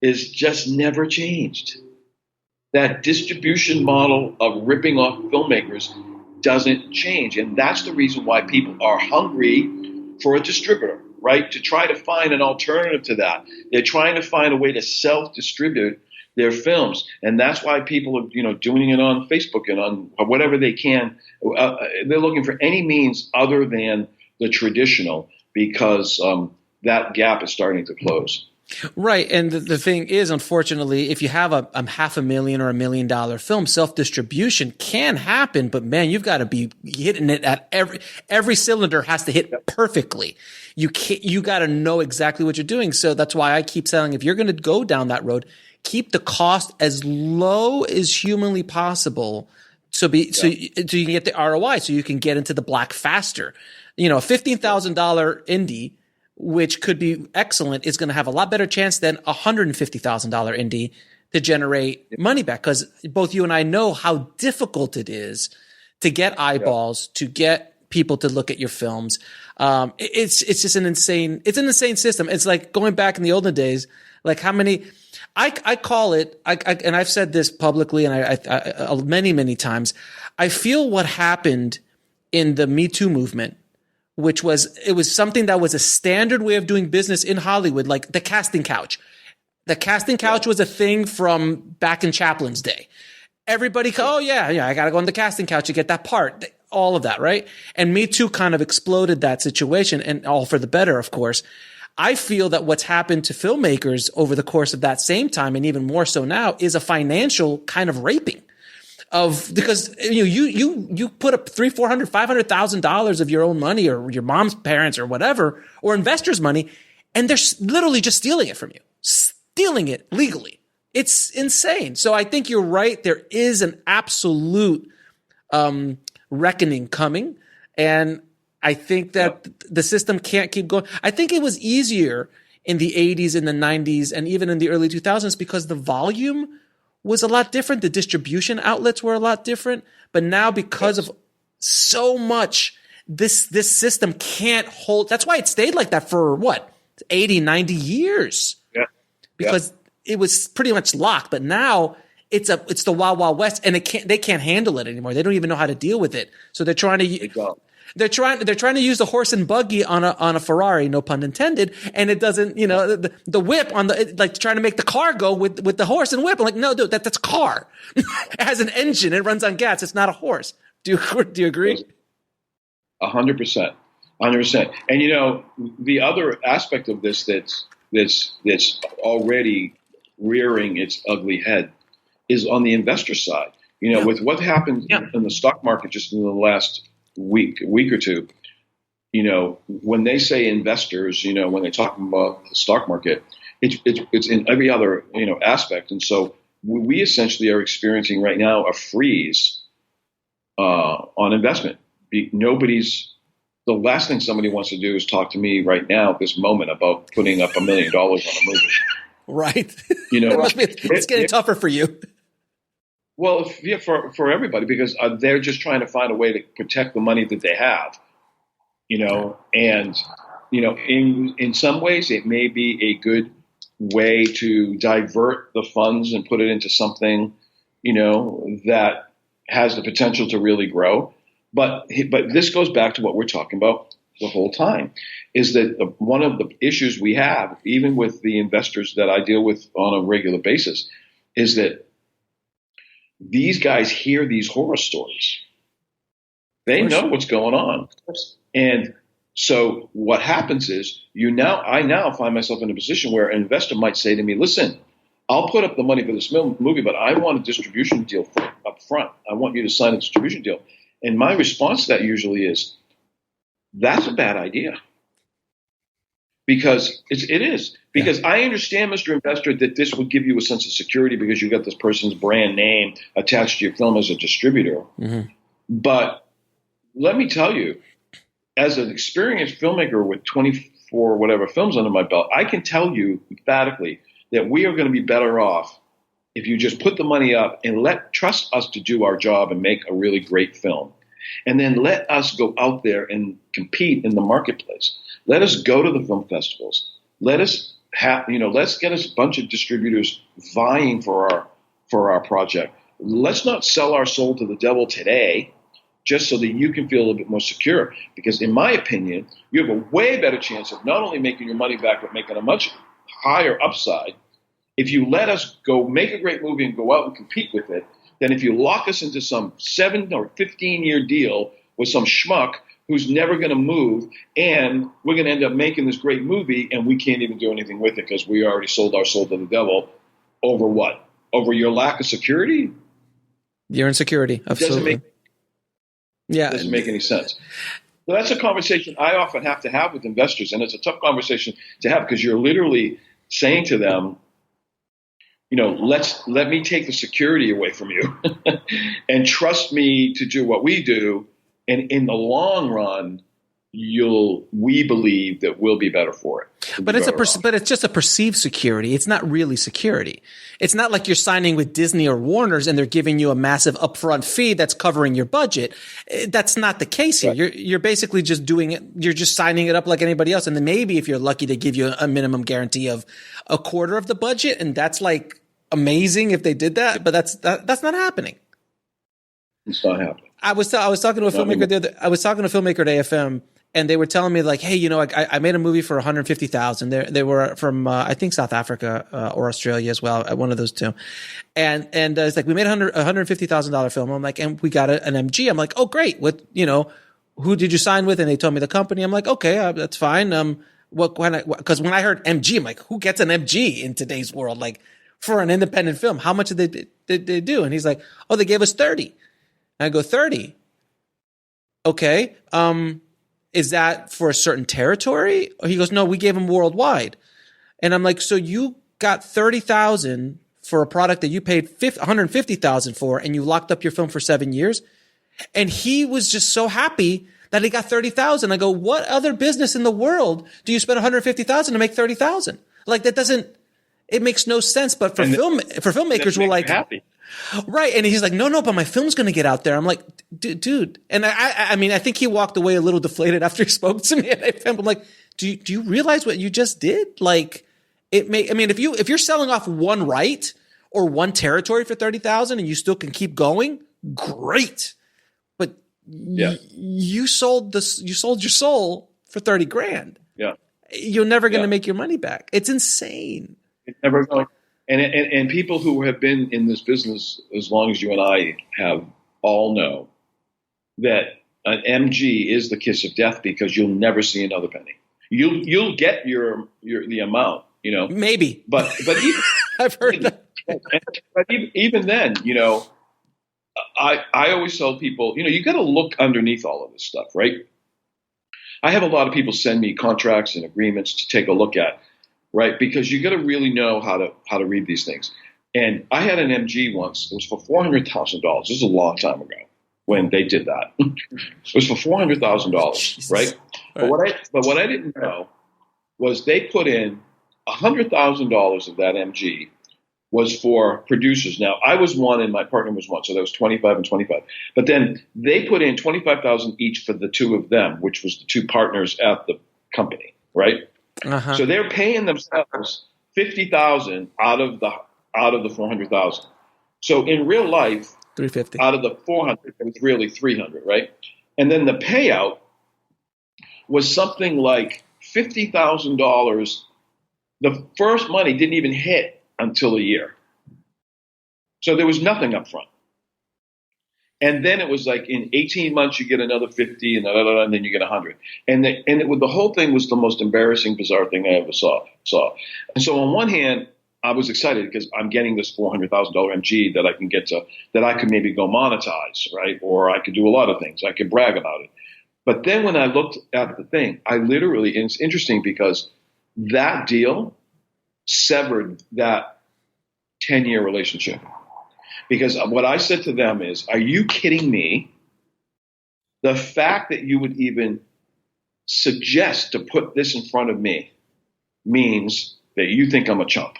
is just never changed. That distribution model of ripping off filmmakers doesn't change. And that's the reason why people are hungry for a distributor, right? To try to find an alternative to that. They're trying to find a way to self-distribute their films. And that's why people are, doing it on Facebook and on whatever they can. They're looking for any means other than the traditional because that gap is starting to close. Right. And the thing is, unfortunately, if you have a $500,000 or $1 million film, self-distribution can happen, but man, you've got to be hitting it at every cylinder has to hit perfectly. You got to know exactly what you're doing. So that's why I keep saying, if you're going to go down that road, keep the cost as low as humanly possible. So you can get the ROI, so you can get into the black faster. A $15,000 indie, which could be excellent, is going to have a lot better chance than a $150,000 indie to generate money back. Because both you and I know how difficult it is to get eyeballs, to get people to look at your films. It's just an insane system. It's like going back in the olden days, like how many, I call it, and I've said this publicly and I many, many times, I feel what happened in the Me Too movement, which was something that was a standard way of doing business in Hollywood, like the casting couch. The casting couch was a thing from back in Chaplin's day. Everybody, oh yeah, I got to go on the casting couch to get that part. All of that, right? And Me Too kind of exploded that situation, and all for the better, of course. I feel that what's happened to filmmakers over the course of that same time, and even more so now, is a financial kind of raping of, because you put up $300,000, $400,000, $500,000 of your own money or your mom's parents or whatever, or investors' money, and they're literally just stealing it from you, stealing it legally. It's insane. So I think you're right. There is an absolute reckoning coming, and I think that the system can't keep going. I think it was easier in the 80s, in the 90s, and even in the early 2000s because the volume was a lot different. The distribution outlets were a lot different. But now, because of so much, this system can't hold. That's why it stayed like that for 80, 90 years. Yeah. Because it was pretty much locked. But now it's the Wild Wild West, and they can't handle it anymore. They don't even know how to deal with it. So they're trying to they're trying to use the horse and buggy on a Ferrari, no pun intended, and it doesn't, the whip on trying to make the car go with the horse and whip. I'm like, no, dude, that's a car. It has an engine. It runs on gas. It's not a horse. Do you agree? 100%. 100%. And the other aspect of this that's already rearing its ugly head is on the investor side. With what happened in the stock market just in the last week or two, when they say investors, when they talk about the stock market, it's in every other aspect. And so we essentially are experiencing right now a freeze on investment. The last thing somebody wants to do is talk to me right now at this moment about putting up $1 million on a movie. Right. It's getting tougher for you. Well, for everybody, because they're just trying to find a way to protect the money that they have, and, in some ways it may be a good way to divert the funds and put it into something, that has the potential to really grow. But this goes back to what we're talking about the whole time, is that one of the issues we have, even with the investors that I deal with on a regular basis, is that these guys hear these horror stories. They know what's going on. And so what happens is I now find myself in a position where an investor might say to me, listen, I'll put up the money for this movie, but I want a distribution deal up front. I want you to sign a distribution deal. And my response to that usually is, that's a bad idea. Because it is. Because I understand, Mr. Investor, that this would give you a sense of security because you got this person's brand name attached to your film as a distributor. Mm-hmm. But let me tell you, as an experienced filmmaker with 24 whatever films under my belt, I can tell you emphatically that we are going to be better off if you just put the money up and trust us to do our job and make a really great film. And then let us go out there and compete in the marketplace. Let us go to the film festivals. Let us let's get us a bunch of distributors vying for our project. Let's not sell our soul to the devil today just so that you can feel a little bit more secure. Because in my opinion, you have a way better chance of not only making your money back, but making a much higher upside if you let us go make a great movie and go out and compete with it, than if you lock us into some 7 or 15-year deal with some schmuck who's never going to move, and we're going to end up making this great movie, and we can't even do anything with it because we already sold our soul to the devil over what? Over your lack of security? Your insecurity, absolutely. It doesn't make any sense. So that's a conversation I often have to have with investors, and it's a tough conversation to have because you're literally saying to them, let me take the security away from you and trust me to do what we do. And in the long run, we believe that we'll be better for it. But it's just a perceived security. It's not really security. It's not like you're signing with Disney or Warner's and they're giving you a massive upfront fee that's covering your budget. That's not the case here. Right. You're basically just doing it. You're just signing it up like anybody else. And then maybe if you're lucky, they give you a minimum guarantee of a quarter of the budget. And that's like amazing if they did that. But that's not happening. It's not happening. I was talking to a filmmaker at AFM, and they were telling me like, hey, I made a movie for 150,000. They were from I think South Africa or Australia as well, one of those two. And it's like, we made $150,000 film. I'm like, and we got an MG. I'm like, oh great. What, who did you sign with? And they told me the company. I'm like, okay, that's fine. Because when I heard MG, I'm like, who gets an MG in today's world? Like, for an independent film, how much did they do? And he's like, oh, they gave us 30. And I go, 30. Okay. Is that for a certain territory? He goes, no, we gave them worldwide. And I'm like, so you got 30,000 for a product that you paid 150,000 for, and you locked up your film for 7 years? And he was just so happy that he got 30,000. I go, what other business in the world do you spend 150,000 to make 30,000? Like, that doesn't, it makes no sense. But for filmmakers, we're like, happy. Right. And he's like, no, but my film's going to get out there. I'm like, dude. And I mean, I think he walked away a little deflated after he spoke to me. And I'm like, do you realize what you just did? Like, if you're selling off one right or one territory for 30,000 and you still can keep going, great. But you sold your soul for 30 grand. Yeah. You're never going to make your money back. It's insane. It's never going. And people who have been in this business as long as you and I have all know that an MG is the kiss of death, because you'll never see another penny. You'll get the amount, maybe, but even, I've heard that. But even then, I always tell people, you got to look underneath all of this stuff, right? I have a lot of people send me contracts and agreements to take a look at. Right, because you got to really know how to read these things. And I had an MG once. It was for $400,000. This is a long time ago when they did that. It was for $400,000, right? But what I didn't know was they put in $100,000 of that MG was for producers. Now, I was one and my partner was one, so that was 25 and 25. But then they put in $25,000 each for the two of them, which was the two partners at the company, right? Uh-huh. So they're paying themselves $50,000 out of the $400,000. So in real life, $350 out of the $400,000, it was really $300,000, right? And then the payout was something like $50,000. The first money didn't even hit until a year, so there was nothing up front. And then it was like in 18 months, you get another 50 and then you get 100. And the whole thing was the most embarrassing, bizarre thing I ever saw. And so on one hand, I was excited because I'm getting this $400,000 MG that I can get to, that I could maybe go monetize, right? Or I could do a lot of things. I could brag about it. But then when I looked at the thing, and it's interesting because that deal severed that 10-year relationship. Because what I said to them is, are you kidding me? The fact that you would even suggest to put this in front of me means that you think I'm a chump.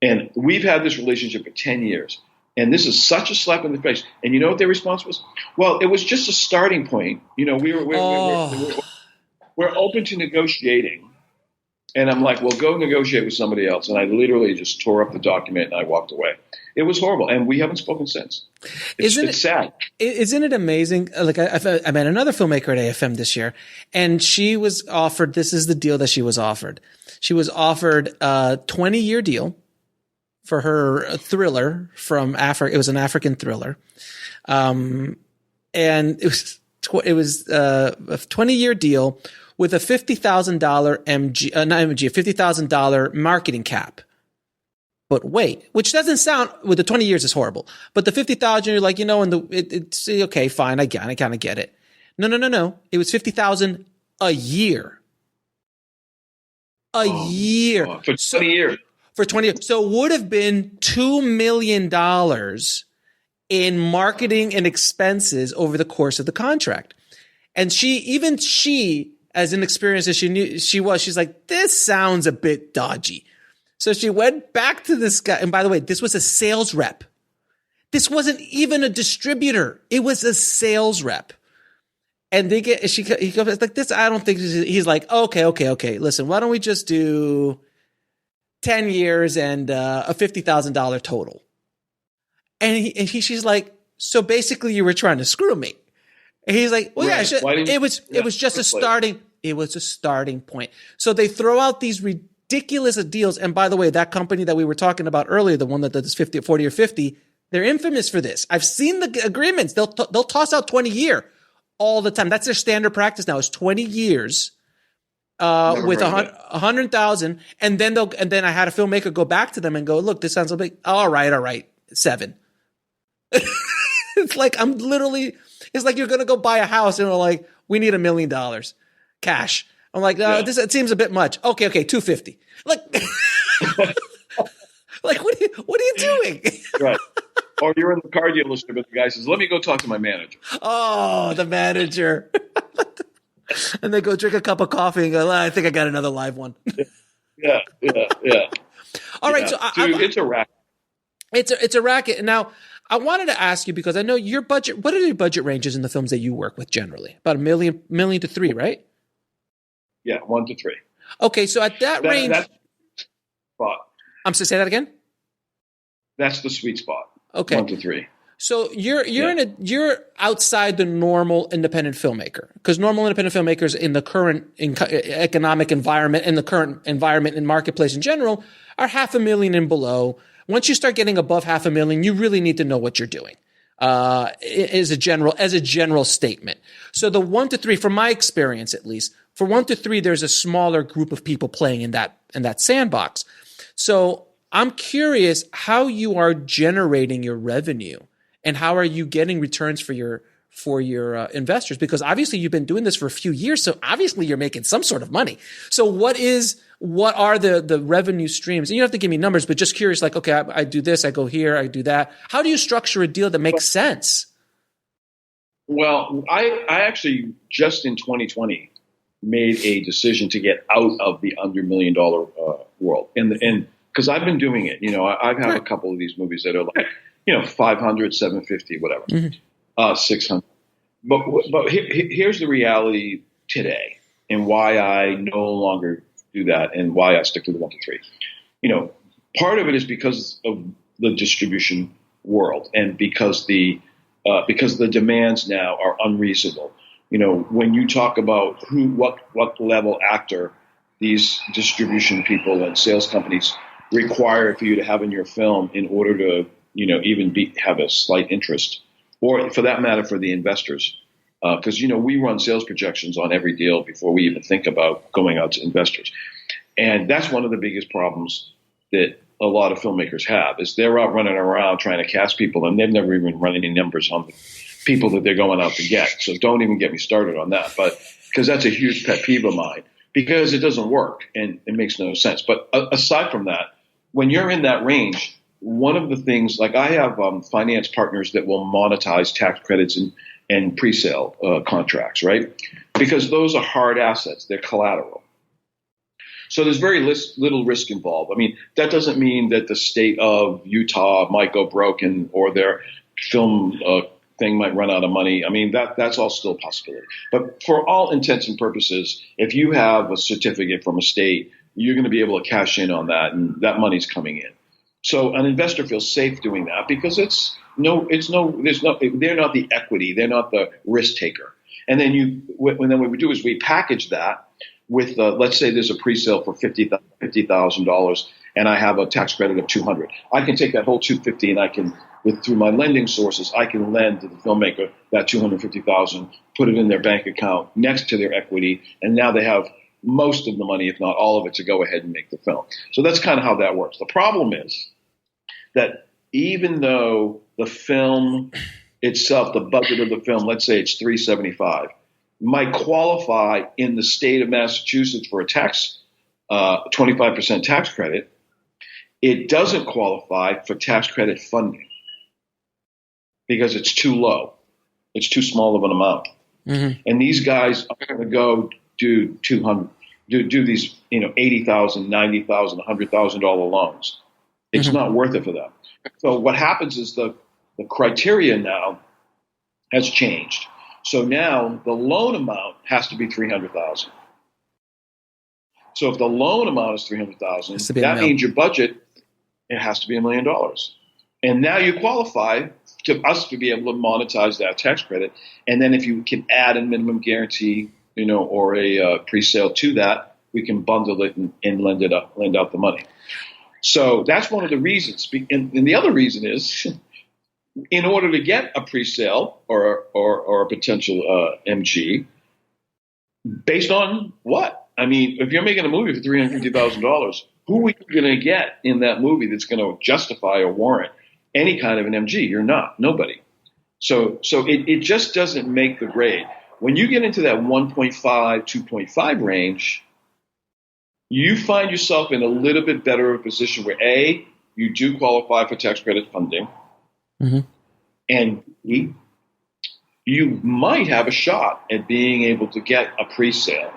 And we've had this relationship for 10 years. And this is such a slap in the face. And you know what their response was? Well, it was just a starting point. We're open to negotiating. And I'm like, well, go negotiate with somebody else. And I literally just tore up the document and I walked away. It was horrible. And we haven't spoken since. It's sad. Isn't it amazing? Like I met another filmmaker at AFM this year, and she was offered, this is the deal that she was offered. She was offered a 20-year deal for her thriller from Africa. It was an African thriller. And it was a 20-year deal with a $50,000 $50,000 marketing cap. But wait, which doesn't sound, with the 20 years is horrible. But the 50,000, you're like, it's okay, fine, I kind of get it. No. It was 50,000 a year. For 20 years. For 20 years. So it would have been $2 million in marketing and expenses over the course of the contract. And she, as inexperienced as she's like, this sounds a bit dodgy. So she went back to this guy. And by the way, this was a sales rep. This wasn't even a distributor. It was a sales rep. And he goes like this. I don't think he's like, okay. Listen, why don't we just do 10 years and a $50,000 total? And she's like, so basically you were trying to screw me. And he's like, well, Right. it was just a starting. It was a starting point. So they throw out these ridiculous deals. And by the way, that company that we were talking about earlier, the one that does 50, 40 or 50, they're infamous for this. I've seen the agreements. They'll toss out 20-year all the time. That's their standard practice now. Is 20 years with 100,000, and then I had a filmmaker go back to them and go, look, this sounds like all right, 7. It's like it's like you're gonna go buy a house and we're like, we need $1 million cash. I'm like, it seems a bit much. Okay, 250. Like, like what are you doing? Right. Or you're in the car dealership and the guy says, let me go talk to my manager. Oh, the manager. And they go drink a cup of coffee and go, I think I got another live one. Yeah. All right. So it's a racket. It's a racket. Now, I wanted to ask you, because I know your budget, what are your budget ranges in the films that you work with generally? About $1 million to $3 million, right? Yeah, 1 to 3. Okay. So at that range. That's the spot. I'm sorry, say that again? That's the sweet spot. Okay. 1 to 3. So you're outside the normal independent filmmaker, because normal independent filmmakers in the current economic environment and the current environment and marketplace in general are $500,000 and below. Once you start getting above $500,000, you really need to know what you're doing. As a general statement. So the 1 to 3, from my experience at least, for 1 to 3, there's a smaller group of people playing in that sandbox. So I'm curious how you are generating your revenue and how are you getting returns for your investors, because obviously you've been doing this for a few years, so obviously you're making some sort of money. So what are the revenue streams? And you don't have to give me numbers, but just curious, like, okay, I do this, I go here, I do that. How do you structure a deal that makes sense? Well, I actually just in 2020 made a decision to get out of the under $1 million world, and because I've been doing it, I've had a couple of these movies that are like, 500, 750, whatever, 600. But here's the reality today, and why I no longer do that, and why I stick to the 1 to 3. Part of it is because of the distribution world, and because the demands now are unreasonable. When you talk about what level actor these distribution people and sales companies require for you to have in your film in order to, even have a slight interest, or for that matter, for the investors. Because, we run sales projections on every deal before we even think about going out to investors. And that's one of the biggest problems that a lot of filmmakers have, is they're out running around trying to cast people, and they've never even run any numbers on the people that they're going out to get. So don't even get me started on that. But because that's a huge pet peeve of mine, because it doesn't work and it makes no sense. But aside from that, when you're in that range, one of the things, like I have finance partners that will monetize tax credits and pre-sale contracts, right? Because those are hard assets. They're collateral. So there's very little risk involved. I mean, that doesn't mean that the state of Utah might go broken or their film thing might run out of money. I mean, that's all still a possibility. But for all intents and purposes, if you have a certificate from a state, you're going to be able to cash in on that, and that money's coming in. So an investor feels safe doing that because they're not the equity, they're not the risk taker. And then what we do is we package that with, let's say there's a pre-sale for $50,000 and I have a tax credit of $200. I can take that whole $250 and I can, through my lending sources, I can lend to the filmmaker that $250,000, put it in their bank account next to their equity, and now they have most of the money, if not all of it, to go ahead and make the film. So that's kind of how that works. The problem is that even though the film itself, the budget of the film, let's say it's $375, might qualify in the state of Massachusetts for a 25% tax credit, it doesn't qualify for tax credit funding because it's too low. It's too small of an amount. Mm-hmm. And these guys are going to go do these, $80,000, $90,000, $100,000 loans. It's mm-hmm. not worth it for them. So what happens is the criteria now has changed. So now the loan amount has to be $300,000. So if the loan amount is $300,000, that means your budget, it has to be $1 million. And now you qualify to us to be able to monetize that tax credit. And then if you can add a minimum guarantee, or a pre-sale to that, we can bundle it and lend out the money. So that's one of the reasons. And the other reason is, in order to get a pre-sale or a potential MG, based on what? I mean, if you're making a movie for $350,000, who are you going to get in that movie that's going to justify or warrant any kind of an MG? You're not. Nobody. So it just doesn't make the grade. When you get into that 1.5, 2.5 range, you find yourself in a little bit better of a position where, A, you do qualify for tax credit funding, and B, you might have a shot at being able to get a pre-sale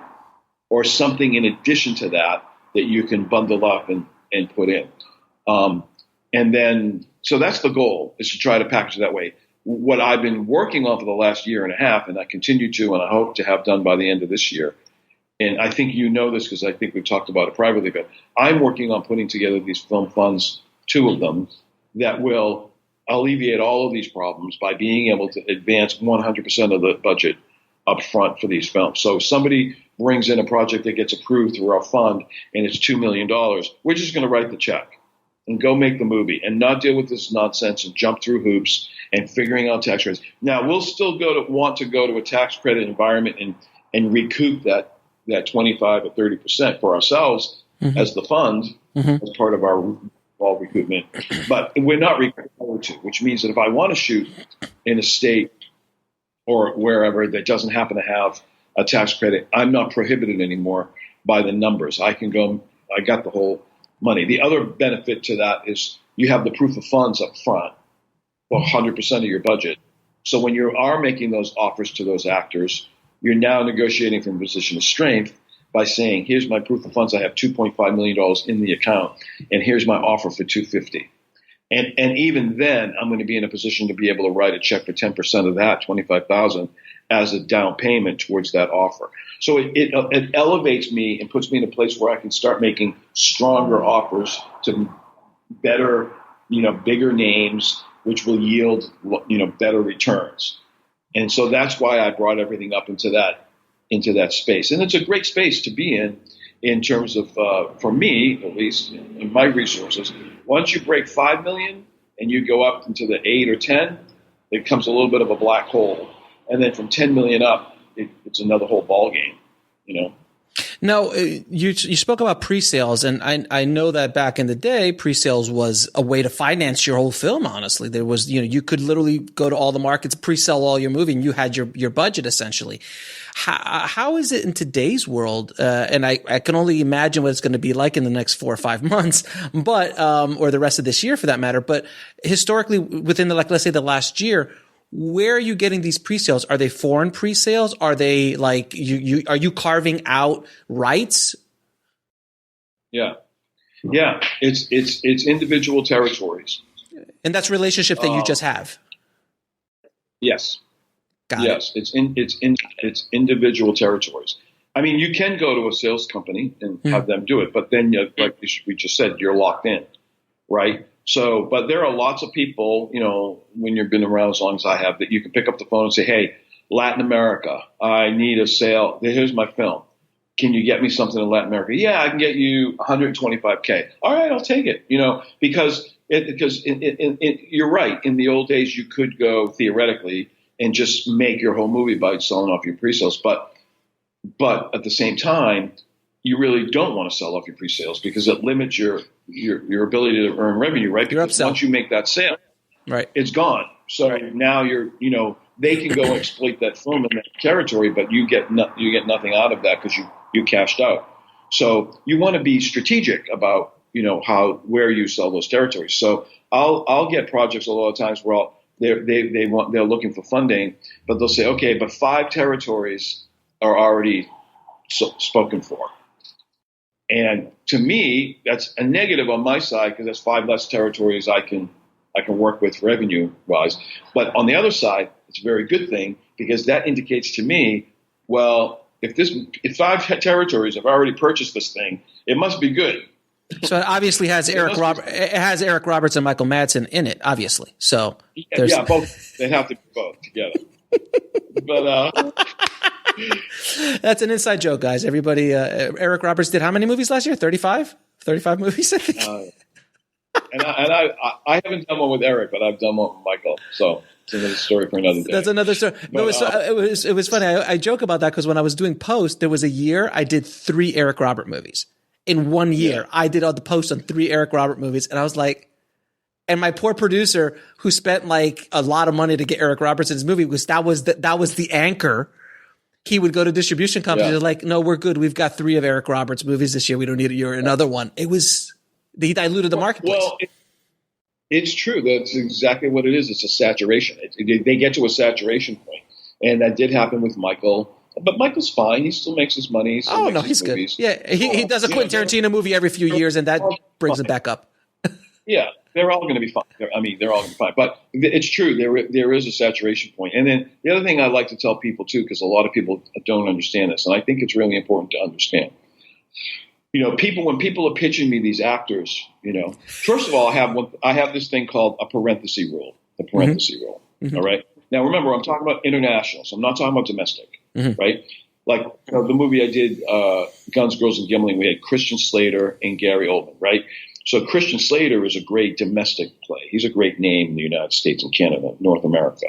or something in addition to that you can bundle up and put in. And then, so that's the goal, is to try to package it that way. What I've been working on for the last year and a half, and I continue to, and I hope to have done by the end of this year, and I think you know this because I think we've talked about it privately, but I'm working on putting together these film funds, 2 of them, that will alleviate all of these problems by being able to advance 100% of the budget up front for these films. So if somebody brings in a project that gets approved through our fund and it's $2 million, we're just going to write the check and go make the movie and not deal with this nonsense and jump through hoops and figuring out tax credits. Now, we'll still want to go to a tax credit environment and recoup that 25 or 30% for ourselves as the fund, as part of our all recoupment. But we're not required to, which means that if I want to shoot in a state or wherever that doesn't happen to have a tax credit, I'm not prohibited anymore by the numbers. I can go, I got the whole money. The other benefit to that is you have the proof of funds up front for 100% of your budget. So when you are making those offers to those actors, you're now negotiating from a position of strength by saying, here's my proof of funds. I have $2.5 million in the account, and here's my offer for $250. And even then, I'm going to be in a position to be able to write a check for 10% of that, $25,000, as a down payment towards that offer. So it elevates me and puts me in a place where I can start making stronger offers to better, bigger names, which will yield, better returns. And so that's why I brought everything up into that space. And it's a great space to be in terms of, for me, at least in my resources. Once you break 5 million and you go up into the 8 or 10, it becomes a little bit of a black hole. And then from 10 million up, it's another whole ball game, Now, you spoke about pre-sales, and I know that back in the day, pre-sales was a way to finance your whole film, honestly. There was, you could literally go to all the markets, pre-sell all your movie, and you had your budget, essentially. How is it in today's world? And I can only imagine what it's going to be like in the next 4 or 5 months, but or the rest of this year for that matter. But historically, within let's say the last year, where are you getting these pre-sales? Are they foreign pre-sales? Are they like are you carving out rights? Yeah. It's individual territories, and that's relationship that you just have. Yes. Got it. It's individual territories. I mean, you can go to a sales company and have them do it, but then, like we just said, you're locked in, right? So, but there are lots of people, when you've been around as long as I have, that you can pick up the phone and say, hey, Latin America, I need a sale. Here's my film. Can you get me something in Latin America? Yeah, I can get you $125K. All right, I'll take it. Because you're right. In the old days, you could go theoretically and just make your whole movie by selling off your pre-sales. But at the same time, you really don't want to sell off your pre-sales because it limits your ability to earn revenue, right? Because once you make that sale, right, it's gone. So now they can go exploit that film in that territory, but you get nothing out of that because you cashed out. So you want to be strategic about where you sell those territories. So I'll get projects a lot of times where they're looking for funding, but they'll say, okay, but 5 territories are already spoken for. And to me, that's a negative on my side because that's 5 less territories I can work with revenue wise. But on the other side, it's a very good thing because that indicates to me, well, if 5 territories have already purchased this thing, it must be good. So it obviously has it has Eric Roberts and Michael Madsen in it, obviously. So yeah, both. They have to be both together. But that's an inside joke, guys. Everybody, Eric Roberts did how many movies last year? 35? 35 movies, I think. And I haven't done one with Eric, but I've done one with Michael. So it's another story for another day. That's another story. But, it was funny. I joke about that because when I was doing post, there was a year I did 3 Eric Robert movies. In 1 year, I did all the posts on 3 Eric Robert movies, and I was like, and my poor producer who spent like a lot of money to get Eric Roberts in his movie, because that was the anchor. He would go to distribution companies. They're like, no, we're good. We've got 3 of Eric Roberts movies this year. We don't need another one. He diluted the marketplace. Well, it's true. That's exactly what it is. It's a saturation. They get to a saturation point. And that did happen with Michael. But Michael's fine. He still makes his money. He's movies. good. Yeah, he does a Quentin Tarantino movie every few years, and that brings it back up. Yeah, they're all going to be fine. They're all going to be fine. But it's true. There is a saturation point. And then the other thing I like to tell people, too, because a lot of people don't understand this, and I think it's really important to understand. When people are pitching me these actors, first of all, I have this thing called a parenthesis rule. The parenthesis rule. Mm-hmm. All right. Now, remember, I'm talking about international, so I'm not talking about domestic. Mm-hmm. Right? Like the movie I did, Guns, Girls, and Gambling, we had Christian Slater and Gary Oldman, right? So Christian Slater is a great domestic play. He's a great name in the United States and Canada, North America.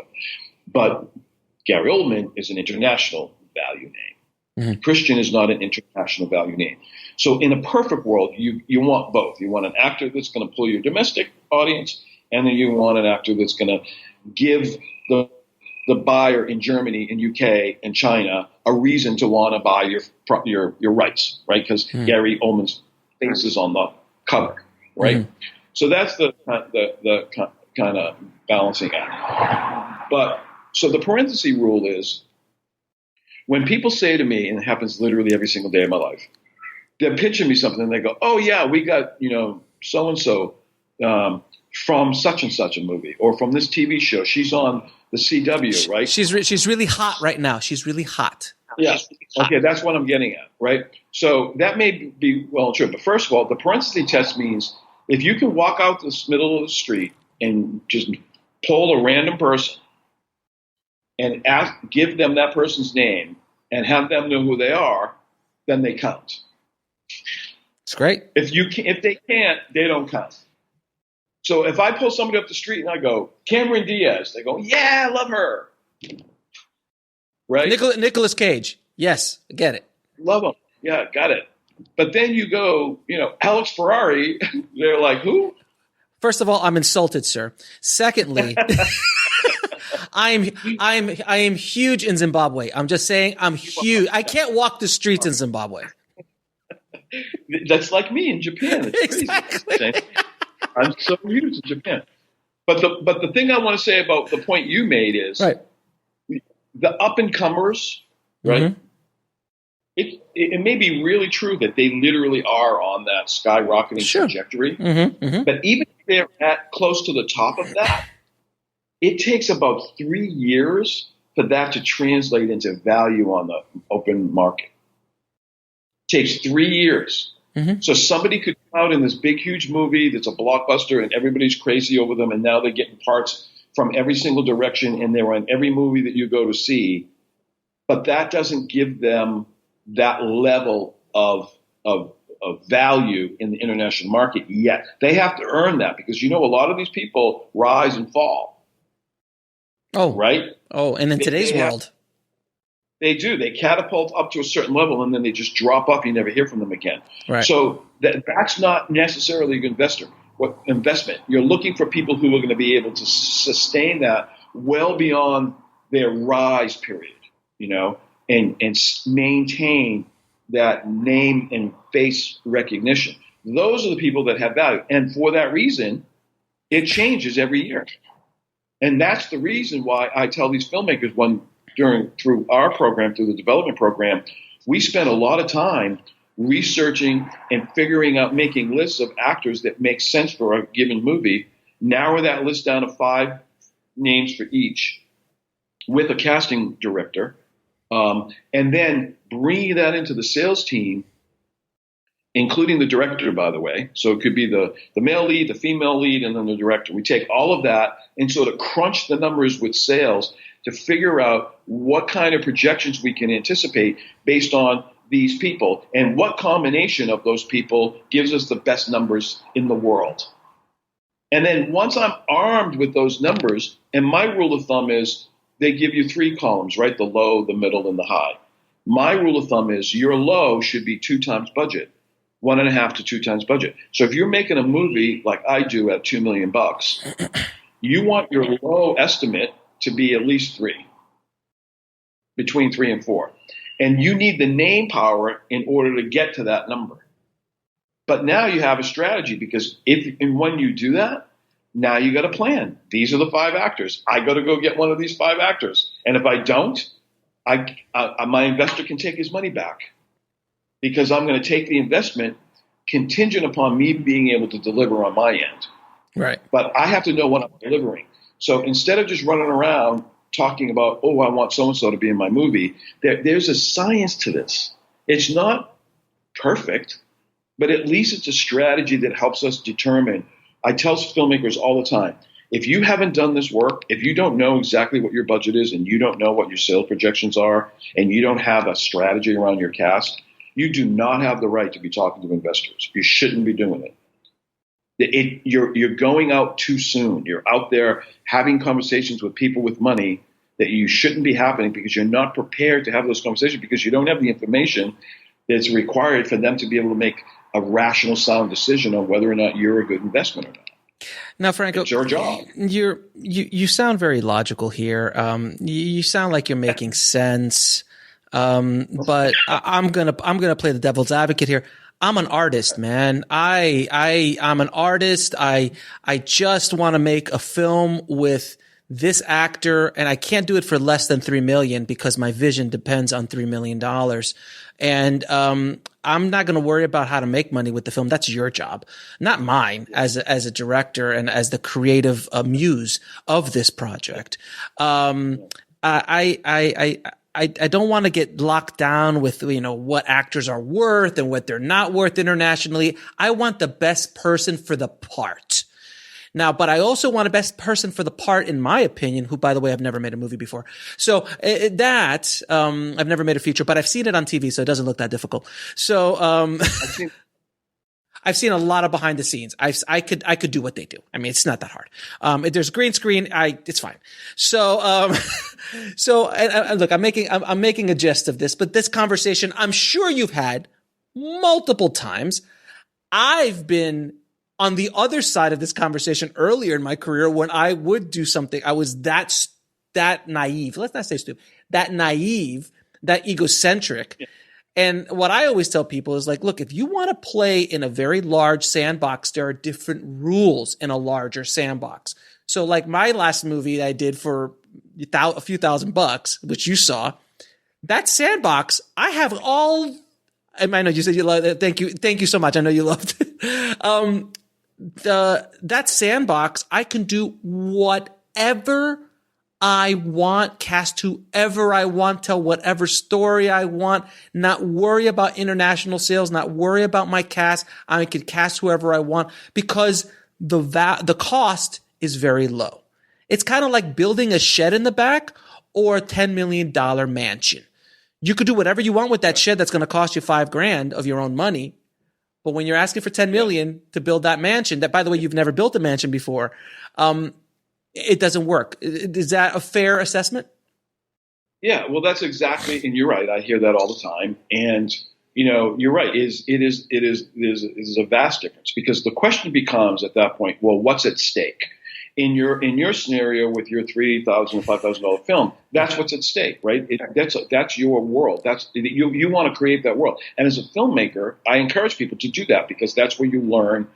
But Gary Oldman is an international value name. Mm-hmm. Christian is not an international value name. So in a perfect world, you want both. You want an actor that's going to pull your domestic audience, and then you want an actor that's going to give the buyer in Germany, in UK, and China a reason to want to buy your rights, right? Because Gary Oldman's face is on the cover, right? Mm-hmm. So that's the kind of balancing act. But so the parenthesis rule is when people say to me, and it happens literally every single day of my life, they're pitching me something and they go, "Oh yeah, we got so and so from such and such a movie, or from this TV show. She's on the CW, right? She's really hot right now. She's really hot." Yeah. Okay, that's what I'm getting at, right? So that may be well true. But first of all, the parenthesis test means if you can walk out this middle of the street and just pull a random person and give them that person's name and have them know who they are, then they count. It's great. If they can't, they don't count. So if I pull somebody up the street and I go, Cameron Diaz, they go, yeah, I love her. Right? Nicolas Cage. Yes, I get it. Love him. Yeah, got it. But then you go, Alex Ferrari, they're like, who? First of all, I'm insulted, sir. Secondly, I am huge in Zimbabwe. I'm just saying I'm huge. I can't walk the streets in Zimbabwe. That's like me in Japan. It's exactly. Crazy. I'm so huge in Japan. But the thing I want to say about the point you made is the up-and-comers, right? Mm-hmm. It may be really true that they literally are on that skyrocketing trajectory. Mm-hmm. Mm-hmm. But even if they're at close to the top of that, it takes about 3 years for that to translate into value on the open market. It takes 3 years. Mm-hmm. So somebody could come out in this big, huge movie that's a blockbuster and everybody's crazy over them, and now they're getting parts from every single direction and they're on every movie that you go to see. But that doesn't give them that level of value in the international market yet. They have to earn that because, a lot of these people rise and fall. Oh, right. Oh, and in today's world. They do. They catapult up to a certain level, and then they just drop off. You never hear from them again. Right. So that's not necessarily an investment. You're looking for people who are going to be able to sustain that well beyond their rise period, and maintain that name and face recognition. Those are the people that have value. And for that reason, it changes every year. And that's the reason why I tell these filmmakers through our program, through the development program, we spend a lot of time researching and figuring out, making lists of actors that make sense for a given movie, narrow that list down to 5 names for each with a casting director, and then bringing that into the sales team including the director, by the way. So it could be the male lead, the female lead, and then the director. We take all of that and sort of crunch the numbers with sales to figure out what kind of projections we can anticipate based on these people and what combination of those people gives us the best numbers in the world. And then once I'm armed with those numbers, and my rule of thumb is they give you 3 columns, right? The low, the middle, and the high. My rule of thumb is your low should be 2 times budget, 1.5 to 2 times budget. So if you're making a movie like I do at $2 million, you want your low estimate to be at least 3, between 3 and 4. And you need the name power in order to get to that number. But now you have a strategy, because if and when you do that, now you got a plan. These are the 5 actors. I got to go get one of these 5 actors. And if I don't, my investor can take his money back, because I'm going to take the investment contingent upon me being able to deliver on my end. Right. But I have to know what I'm delivering. So instead of just running around talking about, oh, I want so-and-so to be in my movie, there's a science to this. It's not perfect, but at least it's a strategy that helps us determine. I tell filmmakers all the time, if you haven't done this work, if you don't know exactly what your budget is and you don't know what your sales projections are and you don't have a strategy around your cast, you do not have the right to be talking to investors. You shouldn't be doing it. You're going out too soon. You're out there having conversations with people with money that you shouldn't be happening, because you're not prepared to have those conversations, because you don't have the information that's required for them to be able to make a rational, sound decision on whether or not you're a good investment or not. Now, Franco, it's your job. You sound very logical here. You sound like you're making sense. But I'm gonna play the devil's advocate here. I'm an artist, man. I'm an artist. I just want to make a film with this actor, and I can't do it for less than $3 million, because my vision depends on $3 million. And I'm not going to worry about how to make money with the film. That's your job, not mine as a director and as the creative muse of this project. I don't want to get locked down with, what actors are worth and what they're not worth internationally. I want the best person for the part. Now, but I also want a best person for the part, in my opinion, who, by the way, I've never made a movie before. So I've never made a feature, but I've seen it on TV, so it doesn't look that difficult. So I've seen a lot of behind the scenes. I could do what they do. I mean, it's not that hard. If there's green screen, it's fine. So and look, I'm making a jest of this, but this conversation, I'm sure you've had multiple times. I've been on the other side of this conversation earlier in my career when I would do something. I was that naive. Let's not say stupid. That naive, that egocentric. Yeah. And what I always tell people is like, look, if you want to play in a very large sandbox, there are different rules in a larger sandbox. So like my last movie I did for a few $1,000, which you saw, that sandbox, I have all, I know you said you loved it. Thank you so much. I know you loved it. That sandbox, I can do whatever I want, cast whoever I want, tell whatever story I want, not worry about international sales, not worry about my cast. I can cast whoever I want, because the cost is very low. It's kind of like building a shed in the back or a $10 million mansion. You could do whatever you want with that shed that's going to cost you $5,000 of your own money. But when you're asking for $10 million to build that mansion, that, by the way, you've never built a mansion before, it doesn't work. Is that a fair assessment? Yeah, well, that's exactly, and you're right. I hear that all the time. And, you're right. It is a vast difference, because the question becomes at that point, well, what's at stake? In your scenario with your $3,000 or $5,000 film, that's what's at stake, right? That's your world. That's you want to create that world. And as a filmmaker, I encourage people to do that, because that's where you learn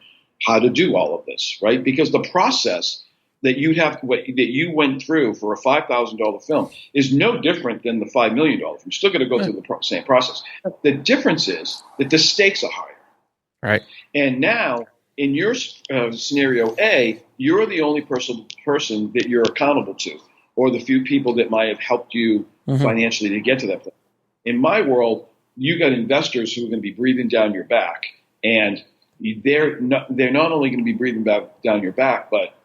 how to do all of this, right? Because the process that you went through for a $5,000 film is no different than the $5 million film. You're still going to go through the same process. The difference is that the stakes are higher, right? And now, in your scenario A, you're the only person that you're accountable to, or the few people that might have helped you financially to get to that point. In my world, you got investors who are going to be breathing down your back And they're not only going to be breathing down your back, but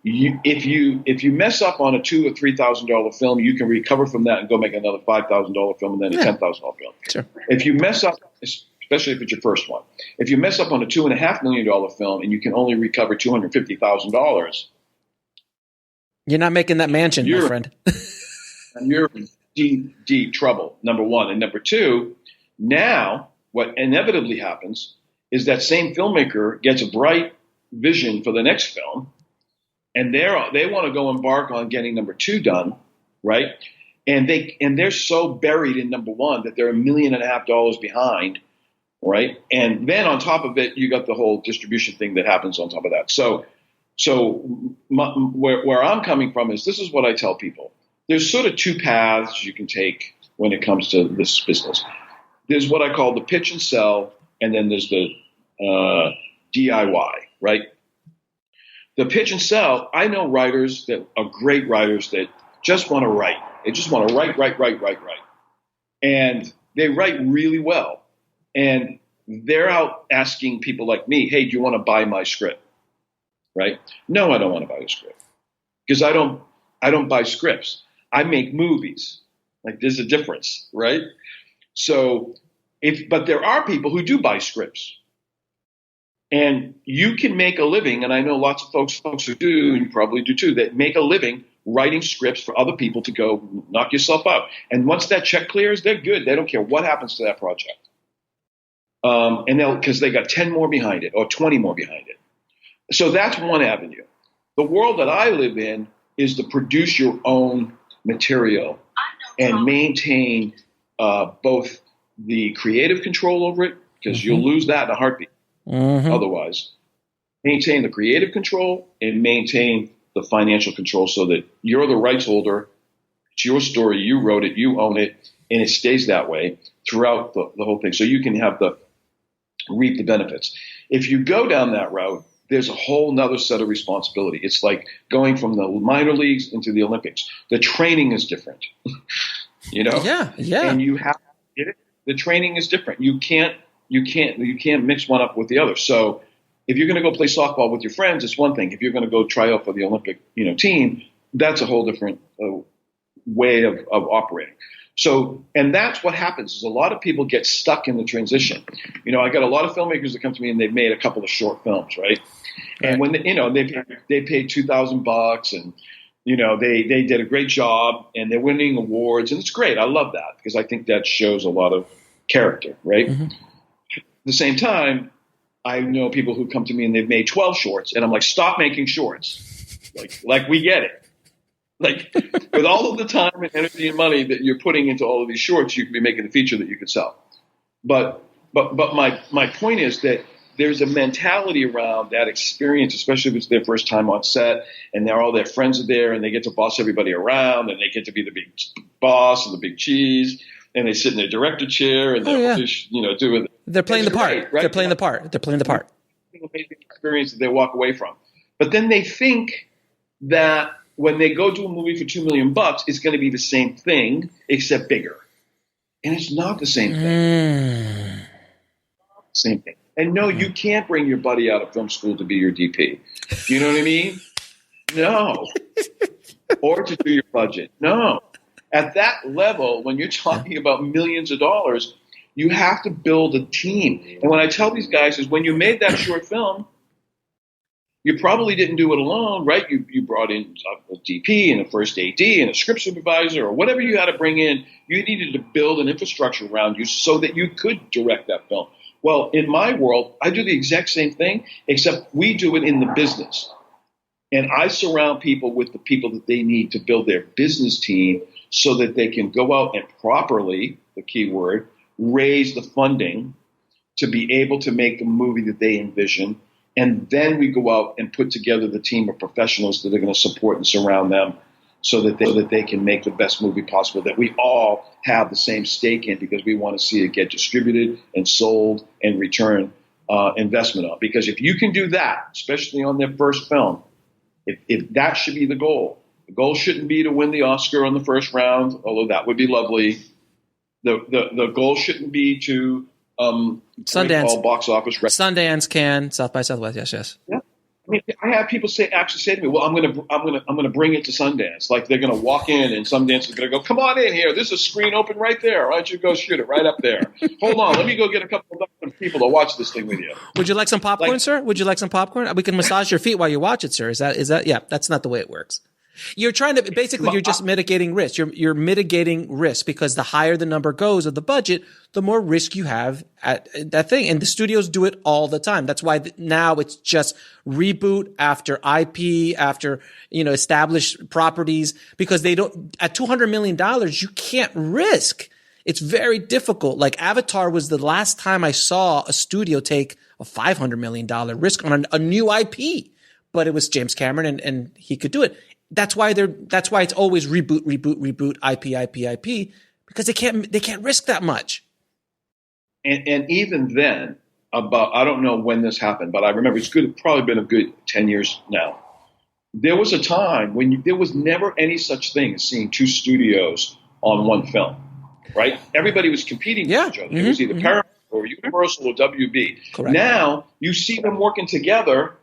if you mess up on a $2,000 or $3,000 film, you can recover from that and go make another $5,000 film and then a $10,000 film. Sure. If you mess up, especially if it's your first one, if you mess up on a $2.5 million film and you can only recover $250,000, you're not making that mansion, my friend. And you're in deep trouble. Number one, and number two, now what inevitably happens is that same filmmaker gets a bright vision for the next film. And they want to go embark on getting number two done, right? And they're so buried in number one that they're $1.5 million behind, right? And then on top of it, you got the whole distribution thing that happens on top of that. Where I'm coming from is this is what I tell people. There's sort of two paths you can take when it comes to this business. There's what I call the pitch and sell, and then there's the DIY, right? The pitch and sell, I know writers that are great writers that just want to write. They just want to write. And they write really well. And they're out asking people like me, hey, do you want to buy my script? Right? No, I don't want to buy a script. Because I don't buy scripts. I make movies. Like there's a difference, right? So but there are people who do buy scripts. And you can make a living, and I know lots of folks who do, and you probably do too, that make a living writing scripts for other people to go knock yourself out. And once that check clears, they're good. They don't care what happens to that project. Because they got 10 more behind it or 20 more behind it. So that's one avenue. The world that I live in is to produce your own material and maintain both the creative control over it, because you'll lose that in a heartbeat. Otherwise, maintain the creative control and maintain the financial control so that you're the rights holder. It's your story. You wrote it. You own it. And it stays that way throughout the whole thing. So you can reap the benefits. If you go down that route, there's a whole nother set of responsibility. It's like going from the minor leagues into the Olympics. The training is different, Yeah. And you have to get it. The training is different. You can't mix one up with the other. So if you're going to go play softball with your friends, it's one thing. If you're going to go try out for the Olympic, team, that's a whole different way of operating. So, and that's what happens is a lot of people get stuck in the transition. I got a lot of filmmakers that come to me and they've made a couple of short films, right? And when they paid $2,000 and they did a great job and they're winning awards, and it's great. I love that because I think that shows a lot of character, right? At the same time, I know people who come to me and they've made 12 shorts, and I'm like, stop making shorts. Like we get it. Like with all of the time and energy and money that you're putting into all of these shorts, you could be making a feature that you could sell. But my point is that there's a mentality around that experience, especially if it's their first time on set and all their friends are there and they get to boss everybody around and they get to be the big boss and the big cheese. And they sit in their director chair and they're, doing. They're playing the part. Great, right? They're playing the part. They're playing the part. Amazing experience that they walk away from. But then they think that when they go do a movie for $2 million, it's going to be the same thing except bigger, and it's not the same thing. Same thing. And no, you can't bring your buddy out of film school to be your DP. You know what I mean? No. Or to do your budget. No. At that level, when you're talking about millions of dollars, you have to build a team. And what I tell these guys is when you made that short film, you probably didn't do it alone, right? You brought in a DP and a first AD and a script supervisor or whatever you had to bring in. You needed to build an infrastructure around you so that you could direct that film. Well, in my world, I do the exact same thing, except we do it in the business. And I surround people with the people that they need to build their business team so that they can go out and properly, the key word, raise the funding to be able to make the movie that they envision. And then we go out and put together the team of professionals that are going to support and surround them so that they can make the best movie possible that we all have the same stake in, because we want to see it get distributed and sold and return investment on. Because if you can do that, especially on their first film, if that should be the goal. The goal shouldn't be to win the Oscar on the first round, although that would be lovely. The goal shouldn't be to Sundance, box office. Sundance, Cannes, South by Southwest. Yes. Yeah. I mean, I have people actually say to me, "Well, I'm gonna bring it to Sundance." Like they're gonna walk in, and Sundance is gonna go, "Come on in here. There's a screen open right there. Why don't you go shoot it right up there? Hold on, let me go get a couple of dozen people to watch this thing with you." Would you like some popcorn, sir? Would you like some popcorn? We can massage your feet while you watch it, sir. Is that? Yeah, that's not the way it works. You're trying to basically you're just mitigating risk. You're mitigating risk because the higher the number goes of the budget, the more risk you have at that thing. And the studios do it all the time. That's why now it's just reboot after IP, after, established properties, because they don't, at $200 million, you can't risk. It's very difficult. Like Avatar was the last time I saw a studio take a $500 million risk on a new IP, but it was James Cameron and he could do it. That's why it's always reboot, IP, because they can't risk that much. And even then, I don't know when this happened, but I remember it's probably been a good 10 years now. There was a time when there was never any such thing as seeing two studios on one film, right? Everybody was competing with each other. It was either Paramount or Universal or WB. Correct. Now you see them working together,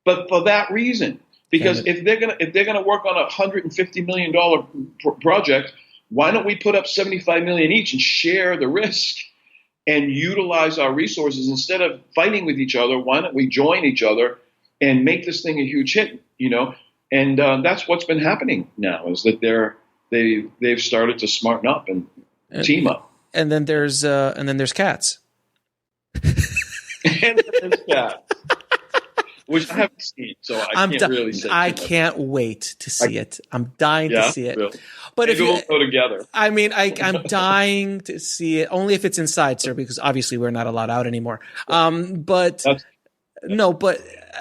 but for that reason. Because if they're gonna work on a $150 million project, why don't we put up $75 million each and share the risk and utilize our resources instead of fighting with each other? Why don't we join each other and make this thing a huge hit? And that's what's been happening now is that they've started to smarten up and team up. And then there's Cats. And then there's Cats. Which I haven't seen, so I can't really say. I can't wait to see it. I'm dying to see it. Really. But maybe we'll go together. I mean, I'm dying to see it, only if it's inside, sir, because obviously we're not allowed out anymore. But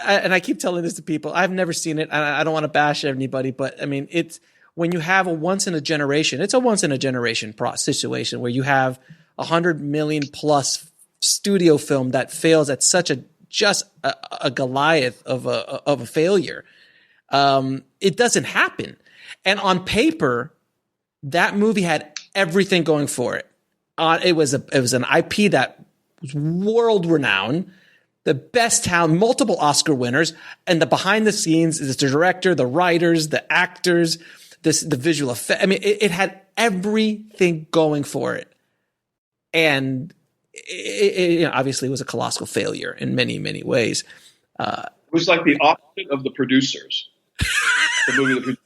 I keep telling this to people. I've never seen it. I don't want to bash anybody, but I mean, it's when you have it's a once in a generation situation where you have $100 million plus studio film that fails at such just a Goliath of a failure. It doesn't happen. And on paper, that movie had everything going for it. It was an IP that was world renowned, the best talent, multiple Oscar winners, and the behind the scenes is the director, the writers, the actors, the visual effect. I mean, it had everything going for it. And obviously it was a colossal failure in many, many ways. It was like the opposite of The Producers. The movie The Producers.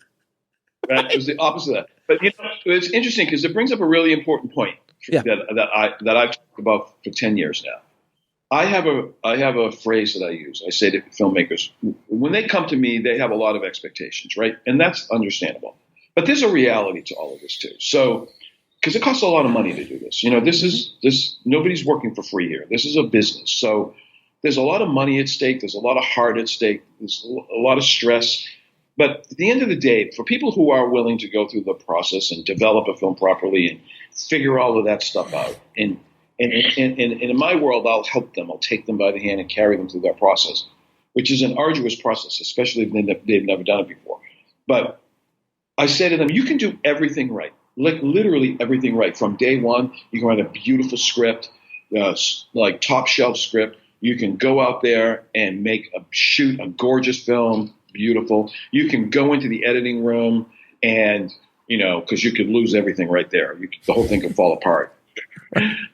Right? It was the opposite of that. But it's interesting because it brings up a really important point that I've talked about for 10 years now. I have a phrase that I use. I say to filmmakers, when they come to me, they have a lot of expectations, right? And that's understandable. But there's a reality to all of this too. So, because it costs a lot of money to do this. Nobody's working for free here. This is a business. So there's a lot of money at stake. There's a lot of heart at stake. There's a lot of stress. But at the end of the day, for people who are willing to go through the process and develop a film properly and figure all of that stuff out, and in my world, I'll help them. I'll take them by the hand and carry them through that process, which is an arduous process, especially if they've never done it before. But I say to them, you can do everything right. Like literally everything right. From day one, you can write a beautiful script, like top shelf script. You can go out there and shoot a gorgeous film, beautiful. You can go into the editing room and, because you could lose everything right there. The whole thing could fall apart.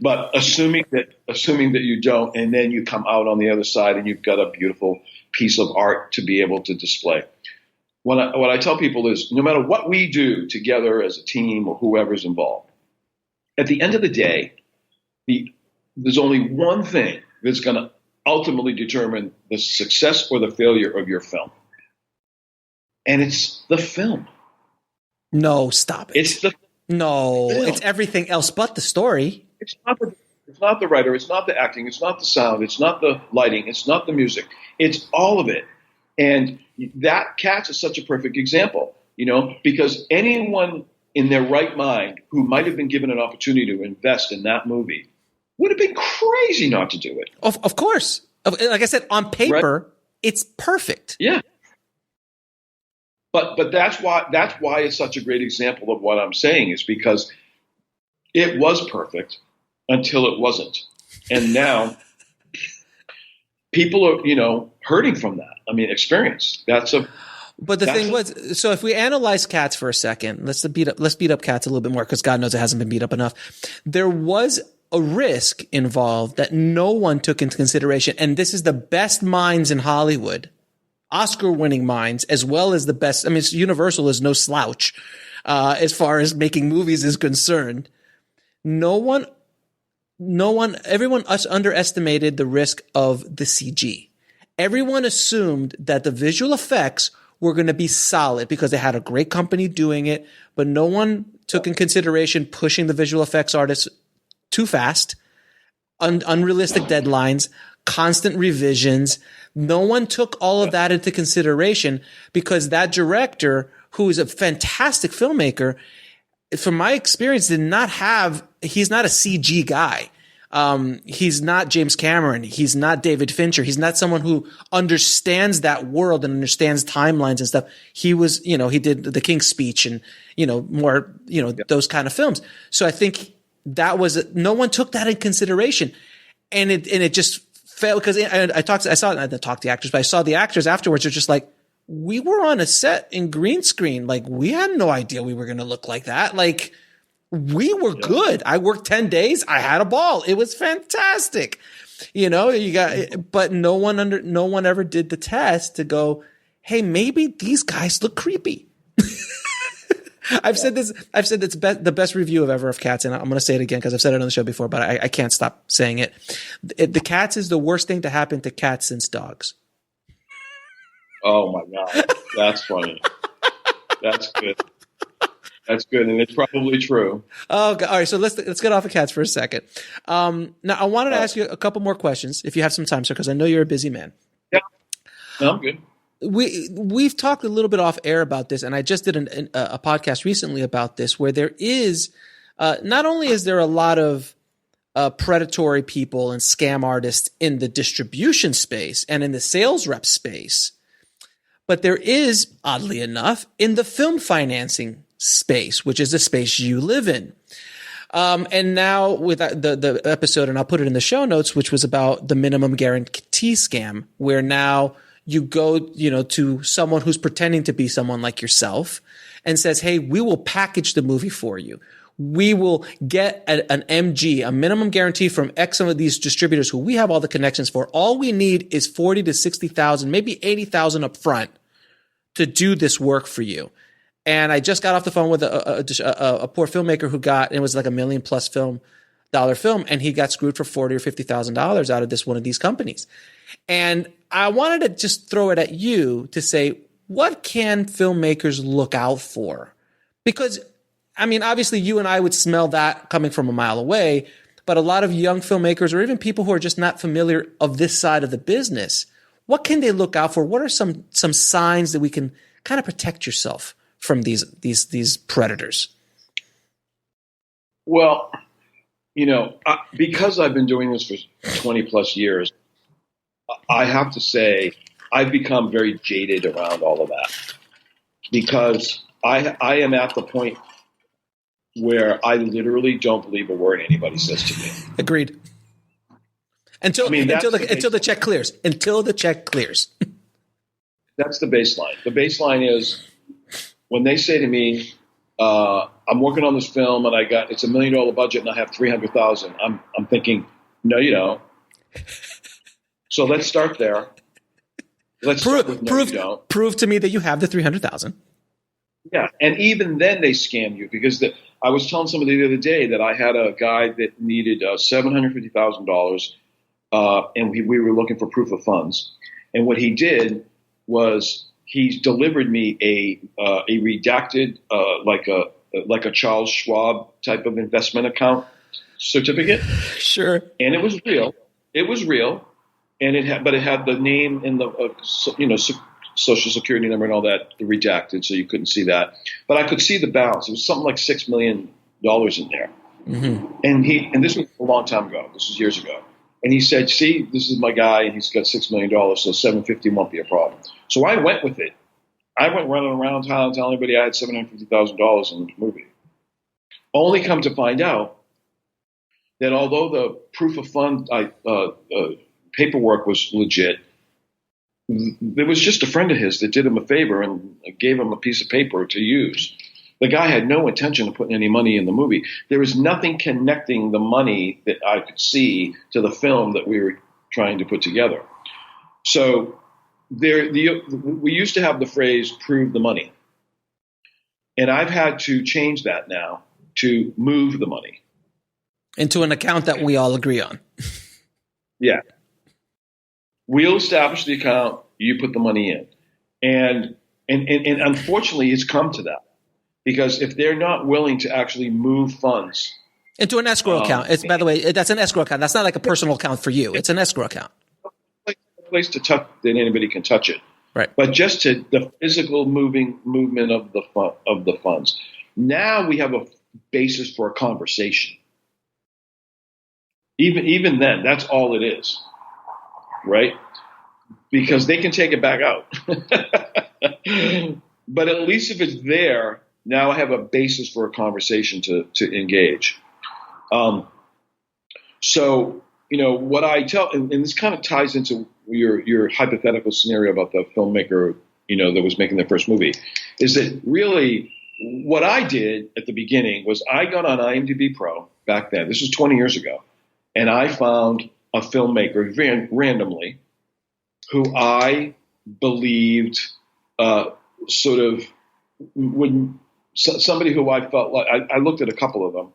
But assuming that you don't, and then you come out on the other side and you've got a beautiful piece of art to be able to display. What I tell people is no matter what we do together as a team or whoever's involved, at the end of the day, there's only one thing that's going to ultimately determine the success or the failure of your film. And it's the film. No, stop it. It's the No, film. It's everything else but the story. It's not the writer. It's not the acting. It's not the sound. It's not the lighting. It's not the music. It's all of it. And that Cats is such a perfect example, because anyone in their right mind who might have been given an opportunity to invest in that movie would have been crazy not to do it. Of course. Like I said, on paper, It's perfect. Yeah. But that's why it's such a great example of what I'm saying is because it was perfect until it wasn't. And now people are, hurting from that. I mean, experience. But the thing was, so if we analyze Cats for a second, let's beat up Cats a little bit more, because God knows it hasn't been beat up enough. There was a risk involved that no one took into consideration. And this is the best minds in Hollywood, Oscar-winning minds, as well as the best. I mean, Universal is no slouch as far as making movies is concerned. Everyone underestimated the risk of the CG. Everyone assumed that the visual effects were going to be solid because they had a great company doing it, but no one took in consideration pushing the visual effects artists too fast, unrealistic deadlines, constant revisions. No one took all of that into consideration, because that director, who is a fantastic filmmaker, from my experience, he's not a CG guy. He's not James Cameron. He's not David Fincher. He's not someone who understands that world and understands timelines and stuff. He was, he did The King's Speech and, more, those kind of films. So I think that was, no one took that in consideration. And it just failed, because I talked to the actors, but I saw the actors afterwards are just like, we were on a set in green screen. Like, we had no idea we were going to look like that. Like, we were good. I worked 10 days. I had a ball. It was fantastic. But no one ever did the test to go, hey, maybe these guys look creepy. I've said this. The best review ever of Cats, and I'm going to say it again because I've said it on the show before, but I can't stop saying it. The Cats is the worst thing to happen to cats since dogs. Oh my God, that's funny. That's good. That's good, and it's probably true. Oh, all right. So let's get off of Cats for a second. Now, I wanted to ask you a couple more questions, if you have some time, sir, because I know you're a busy man. Yeah, no, I'm good. We've talked a little bit off air about this, and I just did a podcast recently about this, where there is not only is there a lot of predatory people and scam artists in the distribution space and in the sales rep space, but there is, oddly enough, in the film financing space, which is the space you live in. And now with the episode, and I'll put it in the show notes, which was about the minimum guarantee scam, where now you go, to someone who's pretending to be someone like yourself and says, hey, we will package the movie for you. We will get an MG, a minimum guarantee from X some of these distributors who we have all the connections for. All we need is 40 to 60,000, maybe 80,000 up front to do this work for you. And I just got off the phone with a poor filmmaker who it was like $1 million+ dollar film, and he got screwed for $40,000 or $50,000 out of one of these companies. And I wanted to just throw it at you to say, what can filmmakers look out for? Because, I mean, obviously you and I would smell that coming from a mile away, but a lot of young filmmakers, or even people who are just not familiar of this side of the business, what can they look out for? What are some signs that we can kind of protect yourself from these predators? Well, because I've been doing this for 20 plus years, I have to say I've become very jaded around all of that, because I am at the point where I literally don't believe a word anybody says to me. Agreed. Until the check clears. Until the check clears. That's the baseline. The baseline is when they say to me, I'm working on this film and it's $1 million budget and I have 300,000. I'm thinking, no, you don't. So let's start there. Prove to me that you have the 300,000. Yeah, and even then they scam you, because I was telling somebody the other day that I had a guy that needed $750,000, and we were looking for proof of funds. And what he did was he delivered me a redacted, like a Charles Schwab type of investment account certificate. Sure. And it was real. It was real. And it had the name and the social security number and all that redacted, so you couldn't see that. But I could see the balance. It was something like $6 million in there. Mm-hmm. And this was a long time ago. This was years ago. And he said, "See, this is my guy, and he's got $6 million, so $750 won't be a problem." So I went with it. I went running around town telling everybody I had $750,000 in the movie. Only come to find out that although the proof of fund paperwork was legit, there was just a friend of his that did him a favor and gave him a piece of paper to use. The guy had no intention of putting any money in the movie. There was nothing connecting the money that I could see to the film that we were trying to put together. So we used to have the phrase, prove the money. And I've had to change that now to move the money. Into an account that we all agree on. Yeah. We'll establish the account, you put the money in. And unfortunately, it's come to that. Because if they're not willing to actually move funds into an escrow account, it's, by the way, that's an escrow account. That's not like a personal account for you. It's an escrow account. A place to touch that anybody can touch it. Right. But just to the physical movement of the funds. Now we have a basis for a conversation. Even then, that's all it is. Right? Because they can take it back out. But at least if it's there, now I have a basis for a conversation to engage. So, what I tell, and this kind of ties into your hypothetical scenario about the filmmaker, that was making their first movie, is that really what I did at the beginning was I got on IMDb Pro back then. This was 20 years ago. And I found a filmmaker randomly who I believed sort of would – somebody who I felt like I looked at a couple of them,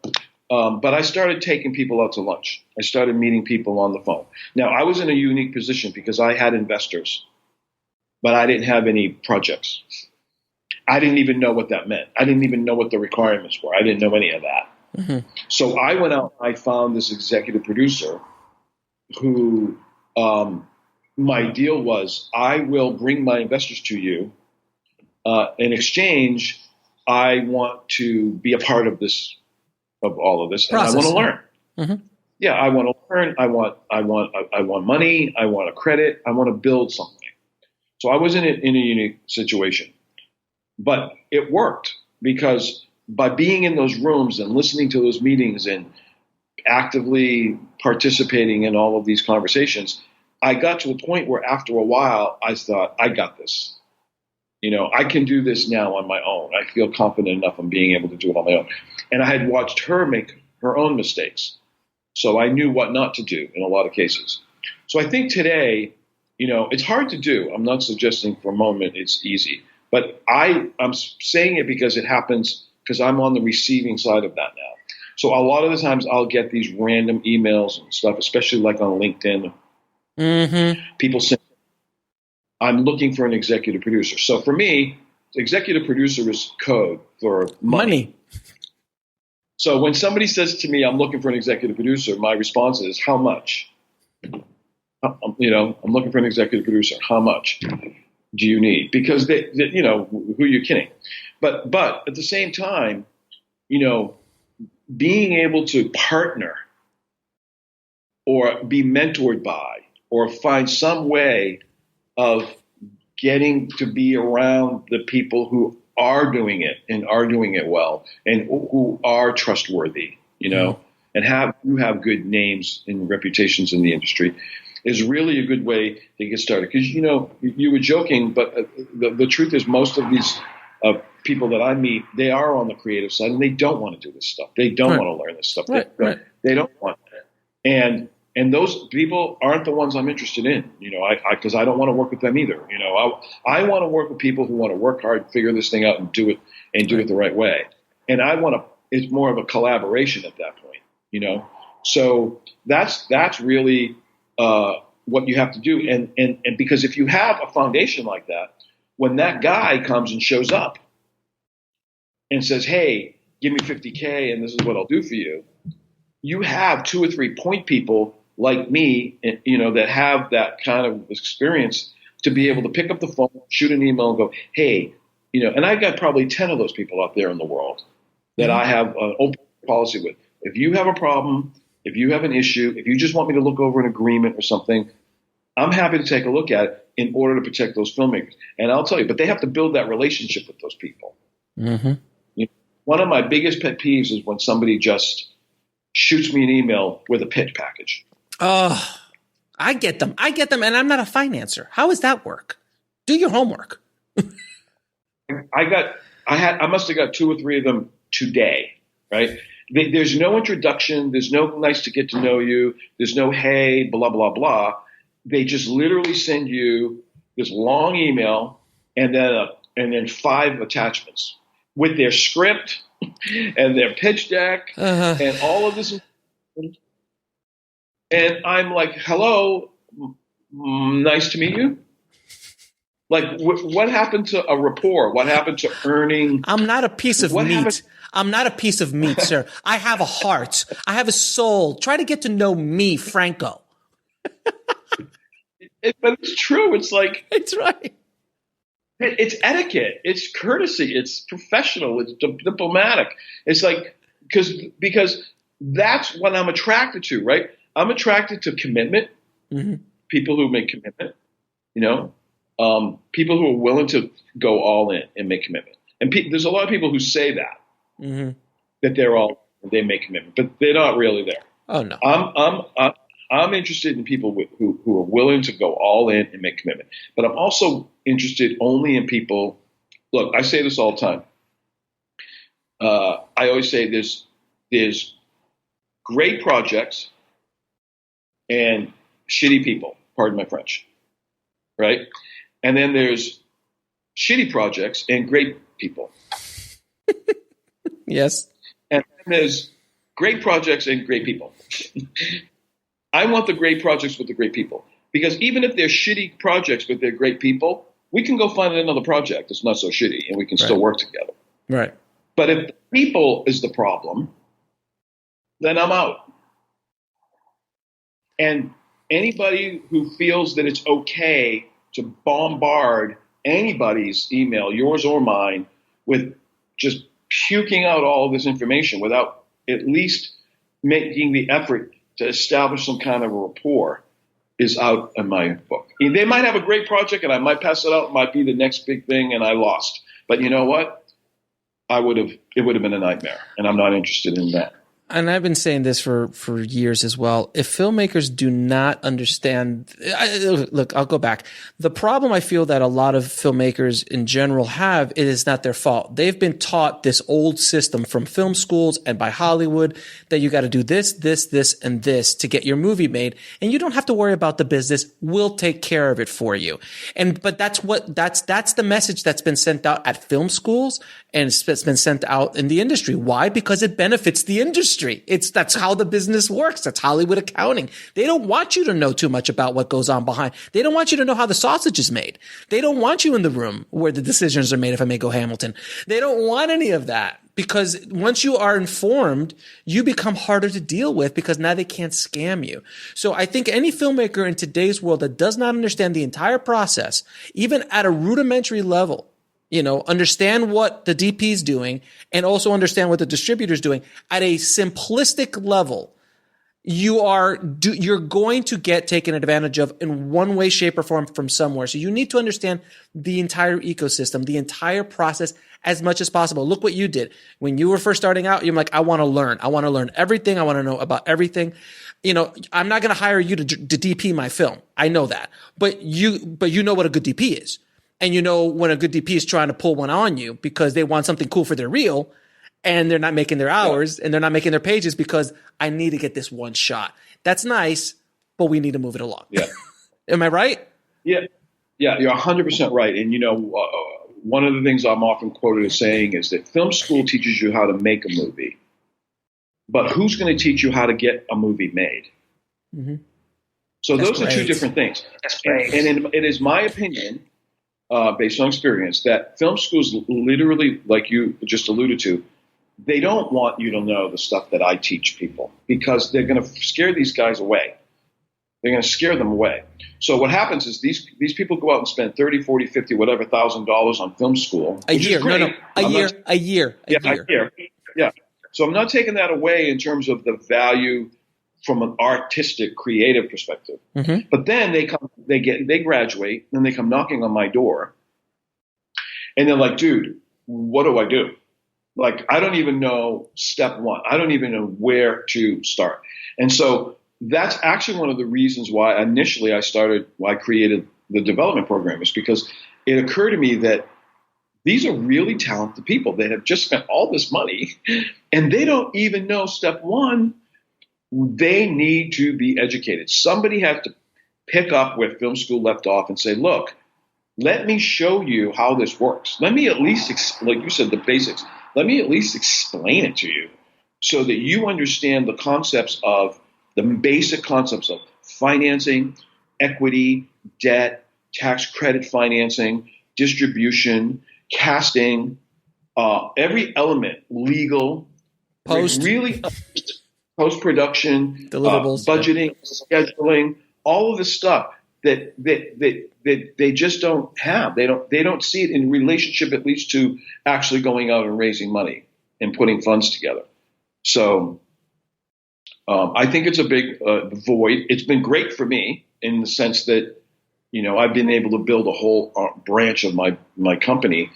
but I started taking people out to lunch. I started meeting people on the phone. Now, I was in a unique position because I had investors, but I didn't have any projects. I didn't even know what that meant. I didn't even know what the requirements were. I didn't know any of that. Mm-hmm. So I went out and I found this executive producer who my deal was, I will bring my investors to you. In exchange, I want to be a part of all of this, process. And I want to learn. Mm-hmm. Yeah, I want to learn. I want money. I want a credit. I want to build something. So I was in a unique situation, but it worked because by being in those rooms and listening to those meetings and actively participating in all of these conversations, I got to a point where after a while, I thought, I got this. I can do this now on my own. I feel confident enough in being able to do it on my own. And I had watched her make her own mistakes. So I knew what not to do in a lot of cases. So I think today, it's hard to do. I'm not suggesting for a moment it's easy. But I'm saying it because it happens because I'm on the receiving side of that now. So a lot of the times I'll get these random emails and stuff, especially like on LinkedIn. Mm-hmm. People say, I'm looking for an executive producer. So for me, executive producer is code for money. So when somebody says to me, I'm looking for an executive producer, my response is, how much? I'm looking for an executive producer. How much do you need? Because who are you kidding? But at the same time, being able to partner or be mentored by or find some way of getting to be around the people who are doing it and are doing it well and who are trustworthy, and have good names and reputations in the industry is really a good way to get started. Because, you were joking, but the truth is most of these people that I meet, they are on the creative side and they don't want to do this stuff. They don't want to learn this stuff. Right. They don't want it. And those people aren't the ones I'm interested in, because I don't want to work with them either. I want to work with people who want to work hard, figure this thing out and do it the right way. And it's more of a collaboration at that point, So that's really what you have to do. And because if you have a foundation like that, when that guy comes and shows up and says, hey, give me $50K and this is what I'll do for you, you have 2 or 3 point people like me, that have that kind of experience to be able to pick up the phone, shoot an email and go, hey, and I've got probably 10 of those people out there in the world that I have an open policy with. If you have a problem, if you have an issue, if you just want me to look over an agreement or something, I'm happy to take a look at it in order to protect those filmmakers. And I'll tell you, but they have to build that relationship with those people. Mm-hmm. One of my biggest pet peeves is when somebody just shoots me an email with a pitch package. Oh, I get them. And I'm not a financer. How does that work? Do your homework. I must have got 2 or 3 of them today, right? There's no introduction. There's no nice to get to know you. There's no, hey, blah, blah, blah. They just literally send you this long email and then 5 attachments with their script and their pitch deck and all of this. And I'm like, hello, nice to meet you. Like, what happened to a rapport? What happened to earning? I'm not a piece of meat. I'm not a piece of meat, sir. I have a heart. I have a soul. Try to get to know me, Franco. But it's true. It's like, it's right. It's etiquette. It's courtesy. It's professional. It's diplomatic. It's like, because that's what I'm attracted to, right? I'm attracted to commitment. Mm-hmm. People who make commitment, people who are willing to go all in and make commitment. And there's a lot of people who say that, that they make commitment, but they're not really there. Oh no. I'm interested in people who are willing to go all in and make commitment. But I'm also interested only in people. Look, I say this all the time. I always say there's great projects and shitty people. Pardon my French, right? And then there's shitty projects and great people. Yes. And then there's great projects and great people. I want the great projects with the great people, because even if they're shitty projects but they're great people, we can go find another project that's not so shitty and we can still work together. Right. But if the people is the problem, then I'm out. And anybody who feels that it's okay to bombard anybody's email, yours or mine, with just puking out all this information without at least making the effort to establish some kind of a rapport is out in my book. They might have a great project and I might pass it out. It might be the next big thing and I lost. But you know what? It would have been a nightmare, and I'm not interested in that. And I've been saying this for years as well. If filmmakers do not understand, look, I'll go back. The problem I feel that a lot of filmmakers in general have, it is not their fault. They've been taught this old system from film schools and by Hollywood that you got to do this, and this to get your movie made. And you don't have to worry about the business. We'll take care of it for you. But that's the message that's been sent out at film schools and it's been sent out in the industry. Why? Because it benefits the industry. That's how the business works. That's Hollywood accounting. They don't want you to know too much about what goes on behind. They don't want you to know how the sausage is made. They don't want you in the room where the decisions are made, if I may go Hamilton. They don't want any of that, because once you are informed, you become harder to deal with because now they can't scam you. So I think any filmmaker in today's world that does not understand the entire process, even at a rudimentary level, understand what the DP is doing and also understand what the distributor is doing at a simplistic level, you're going to get taken advantage of in one way, shape, or form from somewhere. So you need to understand the entire ecosystem, the entire process as much as possible. Look what you did. When you were first starting out, you're like, I want to learn. I want to learn everything. I want to know about everything. I'm not going to hire you to DP my film. I know that. But you know what a good DP is. And you know when a good DP is trying to pull one on you because they want something cool for their reel and they're not making their hours and they're not making their pages because I need to get this one shot. That's nice, but we need to move it along. Yeah. Am I right? Yeah. Yeah, you're 100% right. And, one of the things I'm often quoted as saying is that film school teaches you how to make a movie, but who's going to teach you how to get a movie made? Mm-hmm. So those are two different things. And it is my opinion, based on experience, that film schools literally, like you just alluded to, they don't want you to know the stuff that I teach people because they're going to scare these guys away. They're going to scare them away. So what happens is these people go out and spend 30, 40, 50, whatever $1,000 on film school. A year. A year. Yeah. So I'm not taking that away in terms of the value from an artistic, creative perspective. Mm-hmm. But then they graduate, and they come knocking on my door, and they're like, dude, what do I do? Like, I don't even know step one. I don't even know where to start. And so that's actually one of the reasons why initially I created the development program, is because it occurred to me that these are really talented people that have just spent all this money and they don't even know step one. They need to be educated. Somebody has to pick up where film school left off and say, look, let me show you how this works. Let me at least, like you said, the basics. Let me at least explain it to you so that you understand the basic concepts of financing, equity, debt, tax credit financing, distribution, casting, every element, legal, really post-production, budgeting, scheduling, all of the stuff that they just don't have. They don't see it in relationship, at least, to actually going out and raising money and putting funds together. So I think it's a big void. It's been great for me in the sense that, I've been able to build a whole branch of my company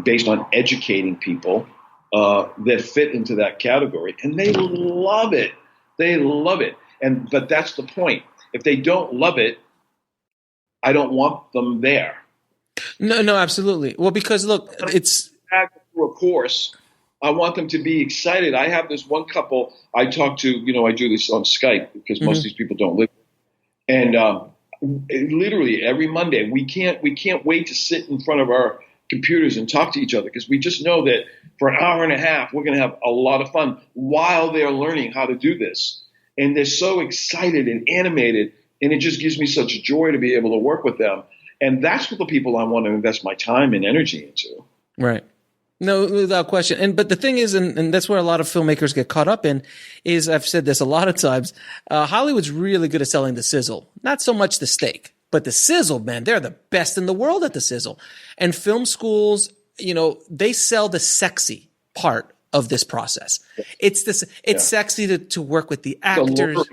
based on educating people that fit into that category, and they love it. They love it. But that's the point. If they don't love it, I don't want them there. No, absolutely. Well, because look, it's through a course. I want them to be excited. I have this one couple I talk to. I do this on Skype because most of these people don't live, and literally every Monday we can't wait to sit in front of our computers and talk to each other, because we just know that for an hour and a half we're going to have a lot of fun while they're learning how to do this. And they're so excited and animated, and it just gives me such joy to be able to work with them. And that's what the people I want to invest my time and energy into. Right. No, without question. But the thing is, and that's where a lot of filmmakers get caught up in, is, I've said this a lot of times, Hollywood's really good at selling the sizzle. Not so much the steak, but the sizzle, man. They're the best in the world at the sizzle. And film schools, they sell the sexy part of this process. It's sexy to work with the actors.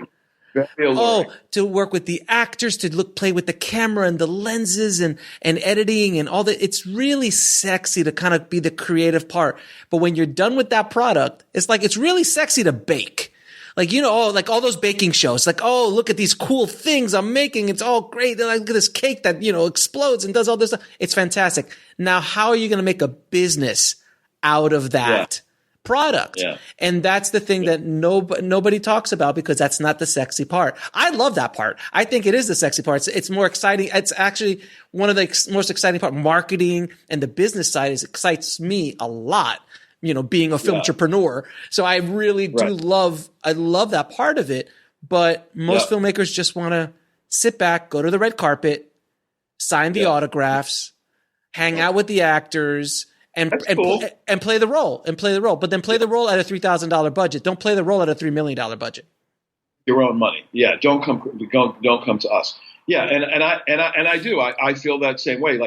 To work with the actors, to play with the camera and the lenses and editing and all that. It's really sexy to kind of be the creative part. But when you're done with that product, it's really sexy to bake. Like all those baking shows, look at these cool things I'm making. It's all great. Look at this cake that, explodes and does all this stuff. It's fantastic. Now, how are you going to make a business out of that product? Yeah. And that's the thing that nobody talks about, because that's not the sexy part. I love that part. I think it is the sexy part. It's more exciting. It's actually one of the most exciting part. Marketing and the business side excites me a lot, being a film entrepreneur. So I really do love that part of it. But most filmmakers just want to sit back, go to the red carpet, sign the autographs, hang out with the actors, and play the role, but then play the role at a $3,000 budget. Don't play the role at a $3 million budget. Your own money. Yeah. Don't come to us. Yeah. And I do, I feel that same way.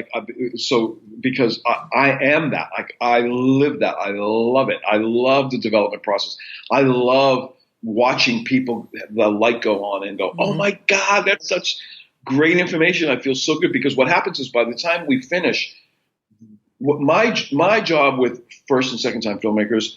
Because I am that, I live that. I love it. I love the development process. I love watching people, the light go on and go, oh my God, that's such great information. I feel so good, because what happens is, by the time we finish, my job with first and second time filmmakers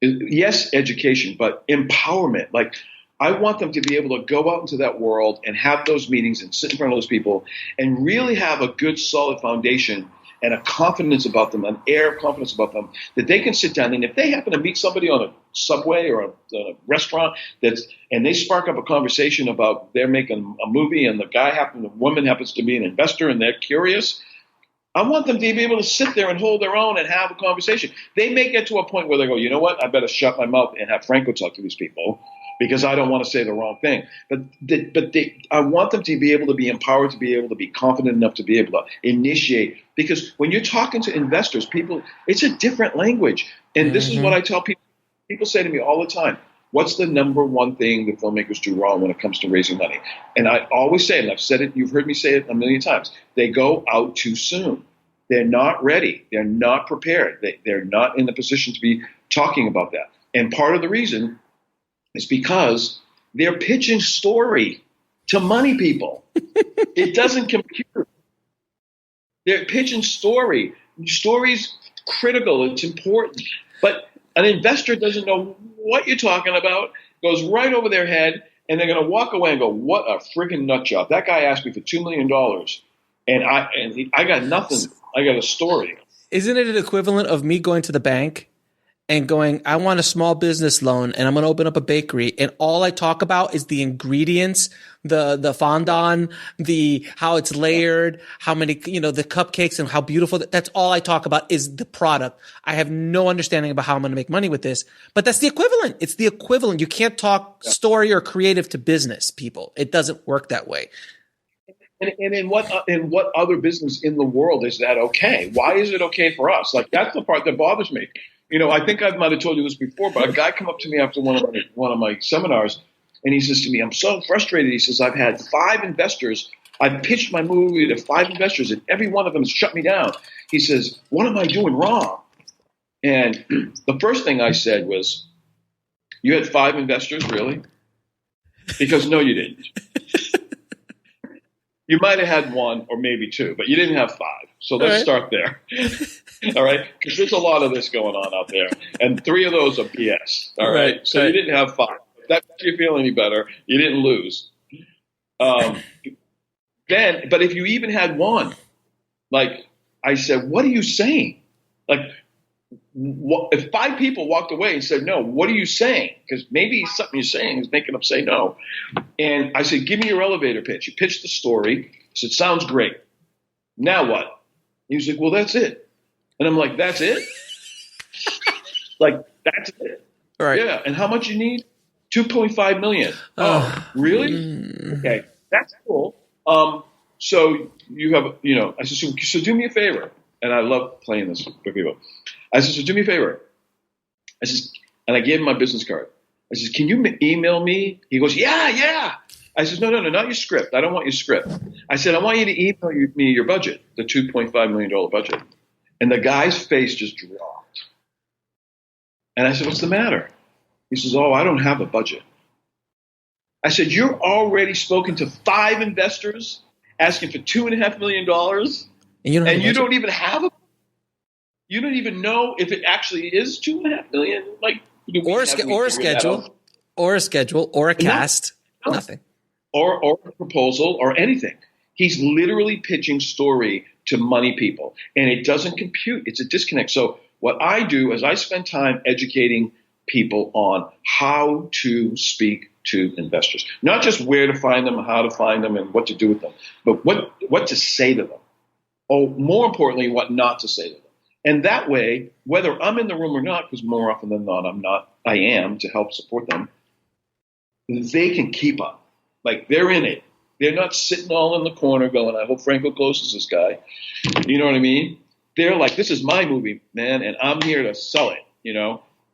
is, yes, education, but empowerment. Like, I want them to be able to go out into that world and have those meetings and sit in front of those people and really have a good, solid foundation and a confidence about them, an air of confidence about them, that they can sit down. And if they happen to meet somebody on a subway or a restaurant and they spark up a conversation about they're making a movie, and the woman happens to be an investor and they're curious, I want them to be able to sit there and hold their own and have a conversation. They may get to a point where they go, you know what, I better shut my mouth and have Franco talk to these people, because I don't want to say the wrong thing. But I want them to be able to be empowered, to be able to be confident enough to be able to initiate. Because when you're talking to investors, it's a different language. And this is what I tell people. People say to me all the time, what's the number one thing that filmmakers do wrong when it comes to raising money? And I always say it, and I've said it, you've heard me say it a million times, they go out too soon. They're not ready. They're not prepared. They're not in the position to be talking about that. And part of the reason is because they're pitching story to money people. It doesn't compute. They're pitching story. Story's critical. It's important. But an investor doesn't know what you're talking about, goes right over their head, and they're going to walk away and go, what a friggin' nut job. That guy asked me for $2 million, and I got nothing. I got a story. Isn't it an equivalent of me going to the bank and going, I want a small business loan and I'm going to open up a bakery, and all I talk about is the ingredients, the fondant, how it's layered, how many, the cupcakes and how beautiful. That's all I talk about is the product. I have no understanding about how I'm going to make money with this, but that's the equivalent. It's the equivalent. You can't talk story or creative to business people. It doesn't work that way. And in what other business in the world is that okay? Why is it okay for us? Like, that's the part that bothers me. I think I might have told you this before, but a guy come up to me after one of my seminars, and he says to me, I'm so frustrated. He says, I've had 5 investors. I've pitched my movie to 5 investors, and every one of them has shut me down. He says, what am I doing wrong? And the first thing I said was, you had 5 investors, really? Because no, you didn't. You might have had 1 or maybe 2, but you didn't have 5. So let's start there. All right? Because there's a lot of this going on out there. And 3 of those are BS. All right? So you didn't have 5. If that makes you feel any better, you didn't lose. But if you even had 1, like I said, what are you saying? Like, if 5 people walked away and said, no, what are you saying? Because maybe something you're saying is making them say no. And I said, give me your elevator pitch. You pitched the story. I said, sounds great. Now what? He was like, well, that's it. And I'm like, that's it? Like, that's it? All right. Yeah. And how much you need? $2.5 million. Oh, really? Okay. That's cool. So you have, I said, so do me a favor. And I love playing this for people. I said, so do me a favor. I said, and I gave him my business card. I said, can you email me? He goes, yeah. I said, no, not your script. I don't want your script. I said, I want you to email me your budget, the $2.5 million budget. And the guy's face just dropped. And I said, what's the matter? He says, oh, I don't have a budget. I said, you're already spoken to 5 investors asking for $2.5 million, and you don't even have a. You don't even know if it actually is $2.5 million. Like, or a schedule, or a cast, nothing, or a proposal, or anything. He's literally pitching story to money people, and it doesn't compute. It's a disconnect. So what I do is I spend time educating people on how to speak to investors, not just where to find them, how to find them, and what to do with them, but what to say to them. Oh, more importantly, what not to say to them. And that way, whether I'm in the room or not, because more often than not, I am to help support them, they can keep up. Like, they're in it. They're not sitting all in the corner going, I hope Franco closes this guy. You know what I mean? They're like, this is my movie, man, and I'm here to sell it,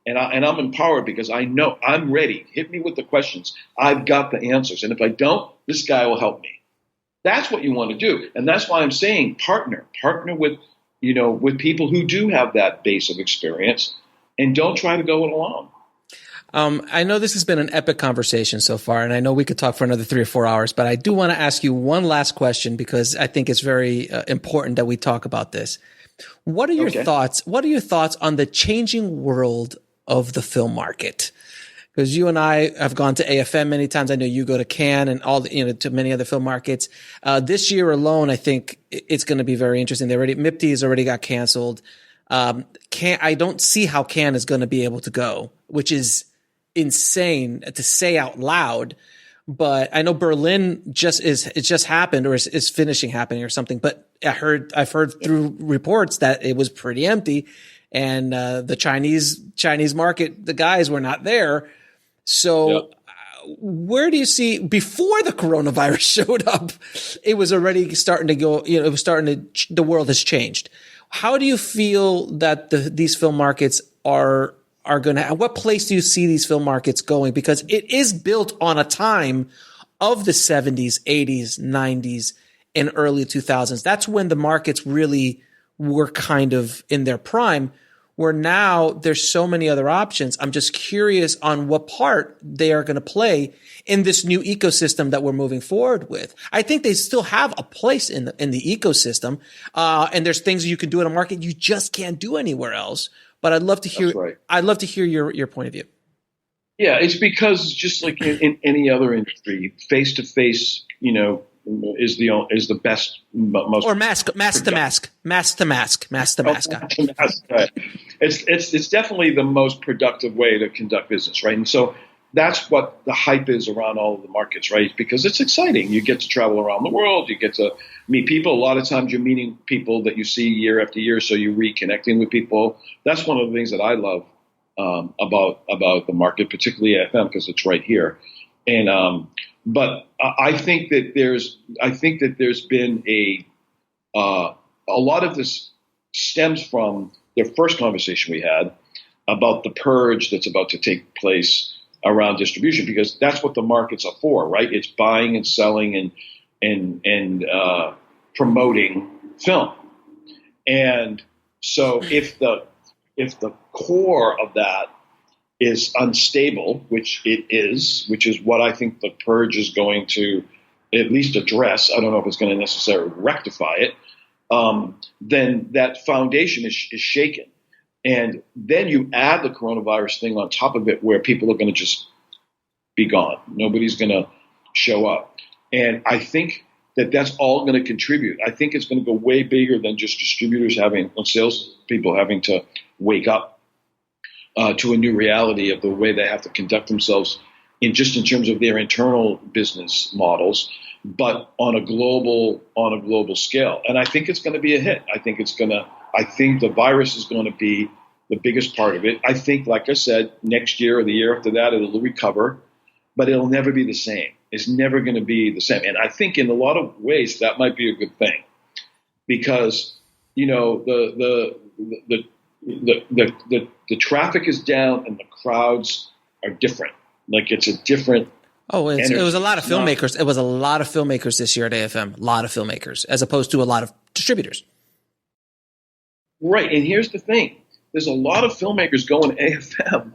And I'm empowered because I know I'm ready. Hit me with the questions. I've got the answers. And if I don't, this guy will help me. That's what you want to do. And that's why I'm saying partner with people who do have that base of experience, and don't try to go it alone. I know this has been an epic conversation so far, and I know we could talk for another 3 or 4 hours, but I do want to ask you one last question because I think it's very important that we talk about this. What are your thoughts? What are your thoughts on the changing world of the film market? Because you and I have gone to AFM many times. I know you go to Cannes and to many other film markets. This year alone, I think it's going to be very interesting. MIPT has already got canceled. I don't see how Cannes is going to be able to go, which is insane to say out loud. But I know Berlin it just happened or is finishing happening or something. But I've heard through reports that it was pretty empty, and the Chinese market, the guys were not there. So where do you see, before the coronavirus showed up, it was already starting to go, the world has changed. How do you feel that these film markets are going to, what place do you see these film markets going? Because it is built on a time of the 70s, 80s, 90s, and early 2000s. That's when the markets really were kind of in their prime, where now there's so many other options. I'm just curious on what part they are going to play in this new ecosystem that we're moving forward with. I think they still have a place in the ecosystem. And there's things you can do in a market you just can't do anywhere else. but I'd love to hear. That's right. I'd love to hear your point of view. Yeah, it's because just like in any other industry, face to face, is the best, most or mask to mask. Right. It's definitely the most productive way to conduct business, right? And so that's what the hype is around all of the markets, right? Because it's exciting. You get to travel around the world. You get to meet people. A lot of times you're meeting people that you see year after year, so you're reconnecting with people. That's one of the things that I love about the market, particularly FM, because it's right here. And but I think that there's been a lot of this stems from the first conversation we had about the purge that's about to take place around distribution, because that's what the markets are for, right? It's buying and selling and promoting film. And so if the core of that is unstable, which it is, which is what I think the purge is going to at least address, I don't know if it's going to necessarily rectify it, then that foundation is shaken. And then you add the coronavirus thing on top of it, where people are going to just be gone. Nobody's going to show up. And I think that that's all going to contribute. I think it's going to go way bigger than just distributors salespeople having to wake up to a new reality of the way they have to conduct themselves in terms of their internal business models, but on a global scale. And I think it's going to be a hit. I think the virus is going to be the biggest part of it. I think, like I said, next year or the year after that, it'll recover, but it'll never be the same. It's never going to be the same. And I think in a lot of ways that might be a good thing, because, the traffic is down and the crowds are different. Like, it's a different. Oh, it was a lot of filmmakers. It was a lot of filmmakers this year at AFM. A lot of filmmakers, as opposed to a lot of distributors. Right. And here's the thing. There's a lot of filmmakers going to AFM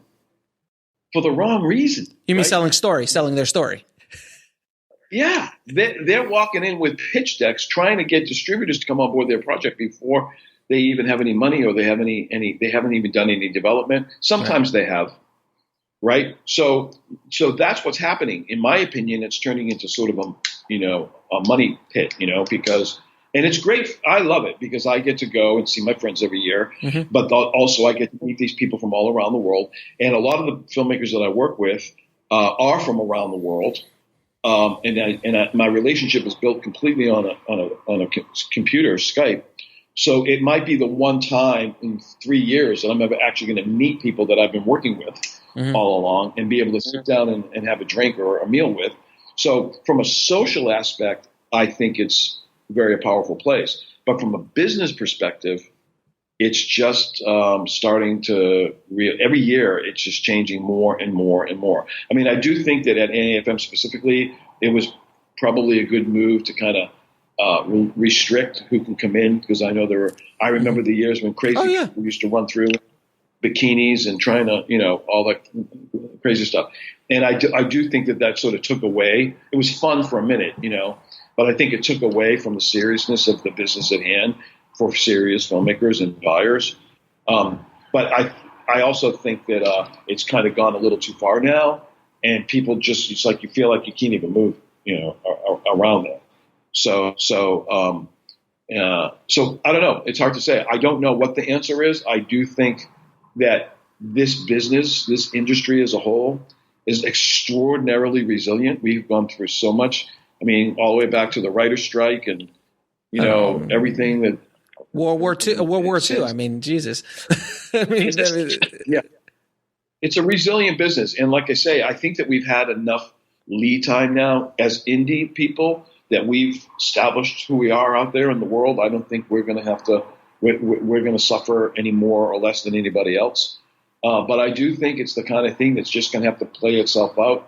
for the wrong reason. You mean selling their story? Yeah. They're walking in with pitch decks trying to get distributors to come on board their project before they even have any money, or they haven't even done any development. Sometimes they have. Right. So that's what's happening. In my opinion, it's turning into sort of a money pit, because, and it's great. I love it because I get to go and see my friends every year, but also I get to meet these people from all around the world. And a lot of the filmmakers that I work with are from around the world. And my relationship is built completely on a computer, Skype. So it might be the one time in 3 years that I'm ever actually going to meet people that I've been working with all along and be able to sit down and have a drink or a meal with. So from a social aspect, I think it's a very powerful place. But from a business perspective, it's just starting to every year it's just changing more and more and more. I mean, I do think that at NAFM specifically, it was probably a good move to kind of restrict who can come in, because I know I remember the years when crazy people used to run through bikinis and trying to, all that crazy stuff. And I do think that sort of took away. It was fun for a minute, but I think it took away from the seriousness of the business at hand for serious filmmakers and buyers. But I also think that it's kind of gone a little too far now, and people it's like you feel like you can't even move, around that. So I don't know. It's hard to say. I don't know what the answer is. I do think that this industry as a whole is extraordinarily resilient. We've gone through so much. I mean, all the way back to the writer's strike and, everything that. World War II. I mean, Jesus. Yeah. It's a resilient business. And like I say, I think that we've had enough lead time now as indie people that we've established who we are out there in the world. I don't think we're going to have to, we're going to suffer any more or less than anybody else. But I do think it's the kind of thing that's just going to have to play itself out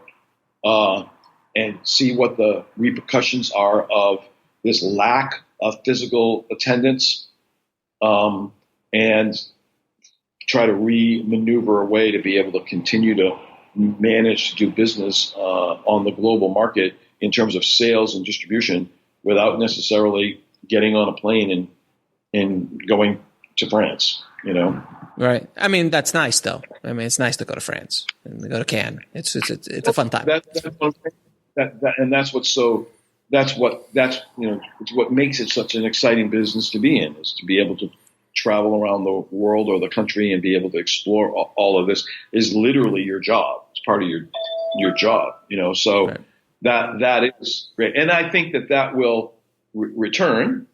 and see what the repercussions are of this lack of physical attendance, and try to maneuver a way to be able to continue to manage to do business on the global market in terms of sales and distribution without necessarily getting on a plane and going to France, Right. I mean, that's nice, though. I mean, it's nice to go to France and to go to Cannes. It's a fun time. That's what makes it such an exciting business to be in, is to be able to travel around the world or the country and be able to explore all of this is literally your job. It's part of your job, so right. that is great. And I think that will return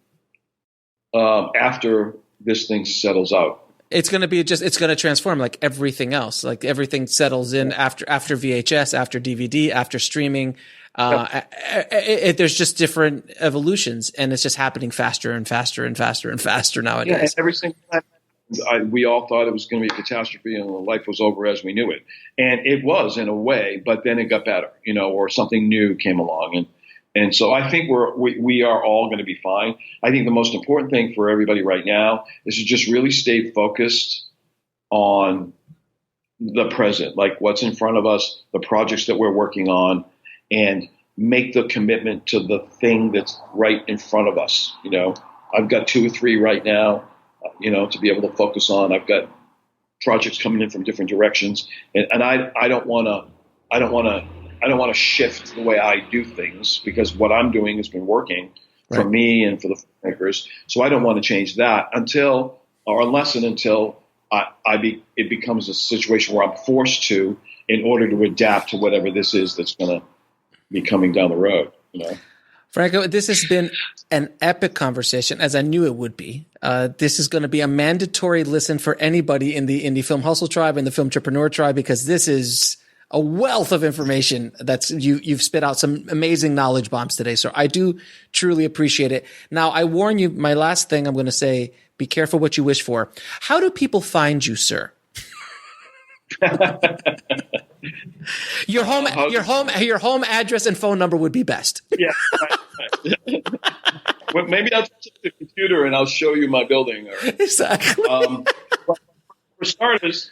after this thing settles out. It's going to be it's going to transform like everything else. Like everything settles in after VHS, after DVD, after streaming. There's just different evolutions, and it's just happening faster and faster and faster and faster nowadays. Yeah, and every single time we all thought it was going to be a catastrophe and life was over as we knew it. And it was in a way, but then it got better, or something new came along. And so I think we are all going to be fine. I think the most important thing for everybody right now is to just really stay focused on the present, like what's in front of us, the projects that we're working on, and make the commitment to the thing that's right in front of us. I've got 2 or 3 right now, to be able to focus on. I've got projects coming in from different directions, and I don't want to shift the way I do things, because what I'm doing has been working for me and for the filmmakers. So I don't want to change that until it becomes a situation where I'm forced to, in order to adapt to whatever this is that's going to be coming down the road. Franco, this has been an epic conversation, as I knew it would be. This is going to be a mandatory listen for anybody in the Indie Film Hustle tribe and the Film Entrepreneur tribe, because this is a wealth of information that's you've spit out some amazing knowledge bombs today. So I do truly appreciate it. Now, I warn you, my last thing I'm going to say, be careful what you wish for. How do people find you, sir? Your home address and phone number would be best. Yeah. Right. Well, maybe I'll touch the computer and I'll show you my building. Exactly. For starters,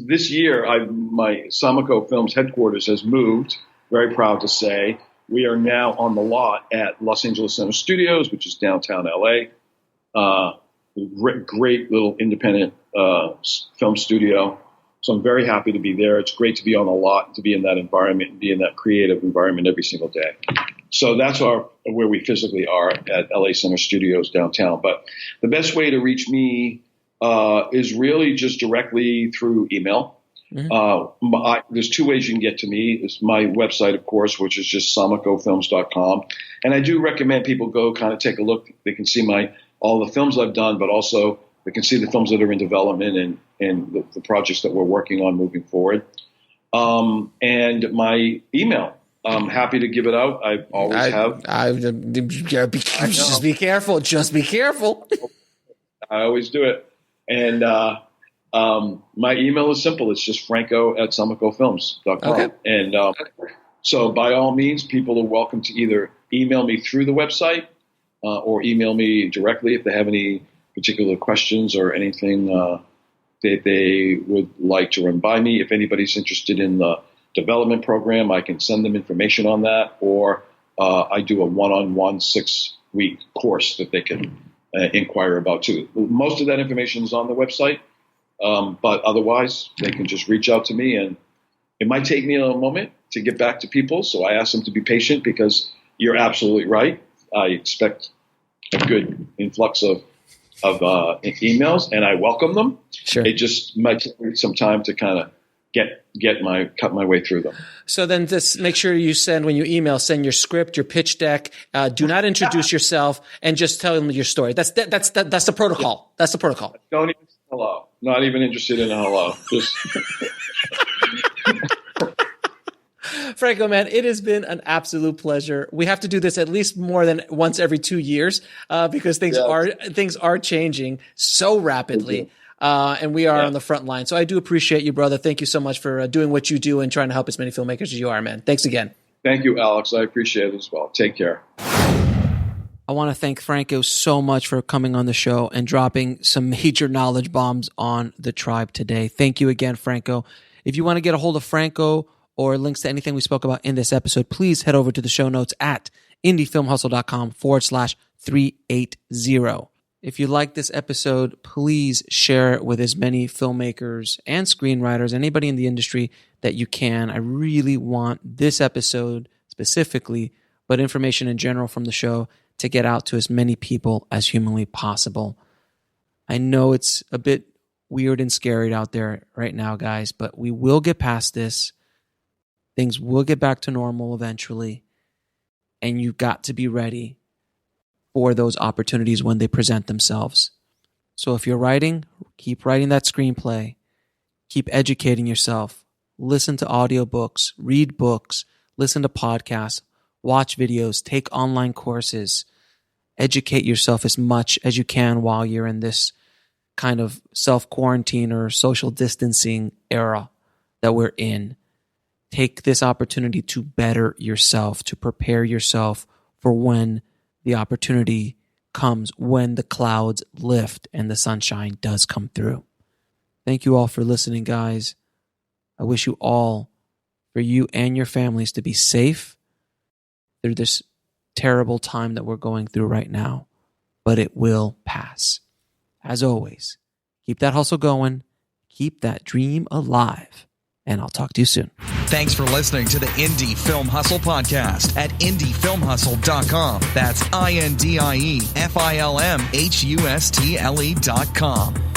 this year, my Samaco Films headquarters has moved. Very proud to say. We are now on the lot at Los Angeles Center Studios, which is downtown LA. Great little independent film studio. So I'm very happy to be there. It's great to be on the lot, to be in that environment, and be in that creative environment every single day. So that's where we physically are at LA Center Studios downtown. But the best way to reach me is really just directly through email. Mm-hmm. There's 2 ways you can get to me. It's my website, of course, which is just samacofilms.com. And I do recommend people go kind of take a look. They can see all the films I've done, but also they can see the films that are in development and the projects that we're working on moving forward. And my email, I'm happy to give it out. I always have. Just be careful. Just be careful. I always do it. And my email is simple. It's just franco@samacofilms.com. Okay. And so by all means, people are welcome to either email me through the website or email me directly if they have any particular questions or anything that they would like to run by me. If anybody's interested in the development program, I can send them information on that, or I do a one-on-one 6-week course that they can inquire about too. Most of that information is on the website, but otherwise they can just reach out to me, and it might take me a moment to get back to people. So I ask them to be patient, because you're absolutely right. I expect a good influx of emails, and I welcome them. Sure. It just might take some time to kind of cut my way through them. So then just make sure you when you email, send your script, your pitch deck. Do not introduce yourself, and just tell them your story. That's the protocol. That's the protocol. Don't even say hello. Not even interested in a hello. Just Franco, man, it has been an absolute pleasure. We have to do this at least more than once every 2 years, because things are changing so rapidly. And we are on the front line. So I do appreciate you, brother. Thank you so much for doing what you do and trying to help as many filmmakers as you are, man. Thanks again. Thank you, Alex. I appreciate it as well. Take care. I want to thank Franco so much for coming on the show and dropping some major knowledge bombs on the tribe today. Thank you again, Franco. If you want to get a hold of Franco or links to anything we spoke about in this episode, please head over to the show notes at indiefilmhustle.com/380. If you like this episode, please share it with as many filmmakers and screenwriters, anybody in the industry that you can. I really want this episode specifically, but information in general from the show, to get out to as many people as humanly possible. I know it's a bit weird and scary out there right now, guys, but we will get past this. Things will get back to normal eventually, and you've got to be ready for those opportunities when they present themselves. So if you're writing, keep writing that screenplay. Keep educating yourself. Listen to audiobooks, read books, listen to podcasts, watch videos, take online courses. Educate yourself as much as you can while you're in this kind of self-quarantine or social distancing era that we're in. Take this opportunity to better yourself, to prepare yourself for when the opportunity comes, when the clouds lift and the sunshine does come through. Thank you all for listening, guys. I wish you all, for you and your families, to be safe through this terrible time that we're going through right now, but it will pass. As always, keep that hustle going, keep that dream alive, and I'll talk to you soon. Thanks for listening to the Indie Film Hustle podcast at indiefilmhustle.com. That's INDIEFILMHUSTLE.com.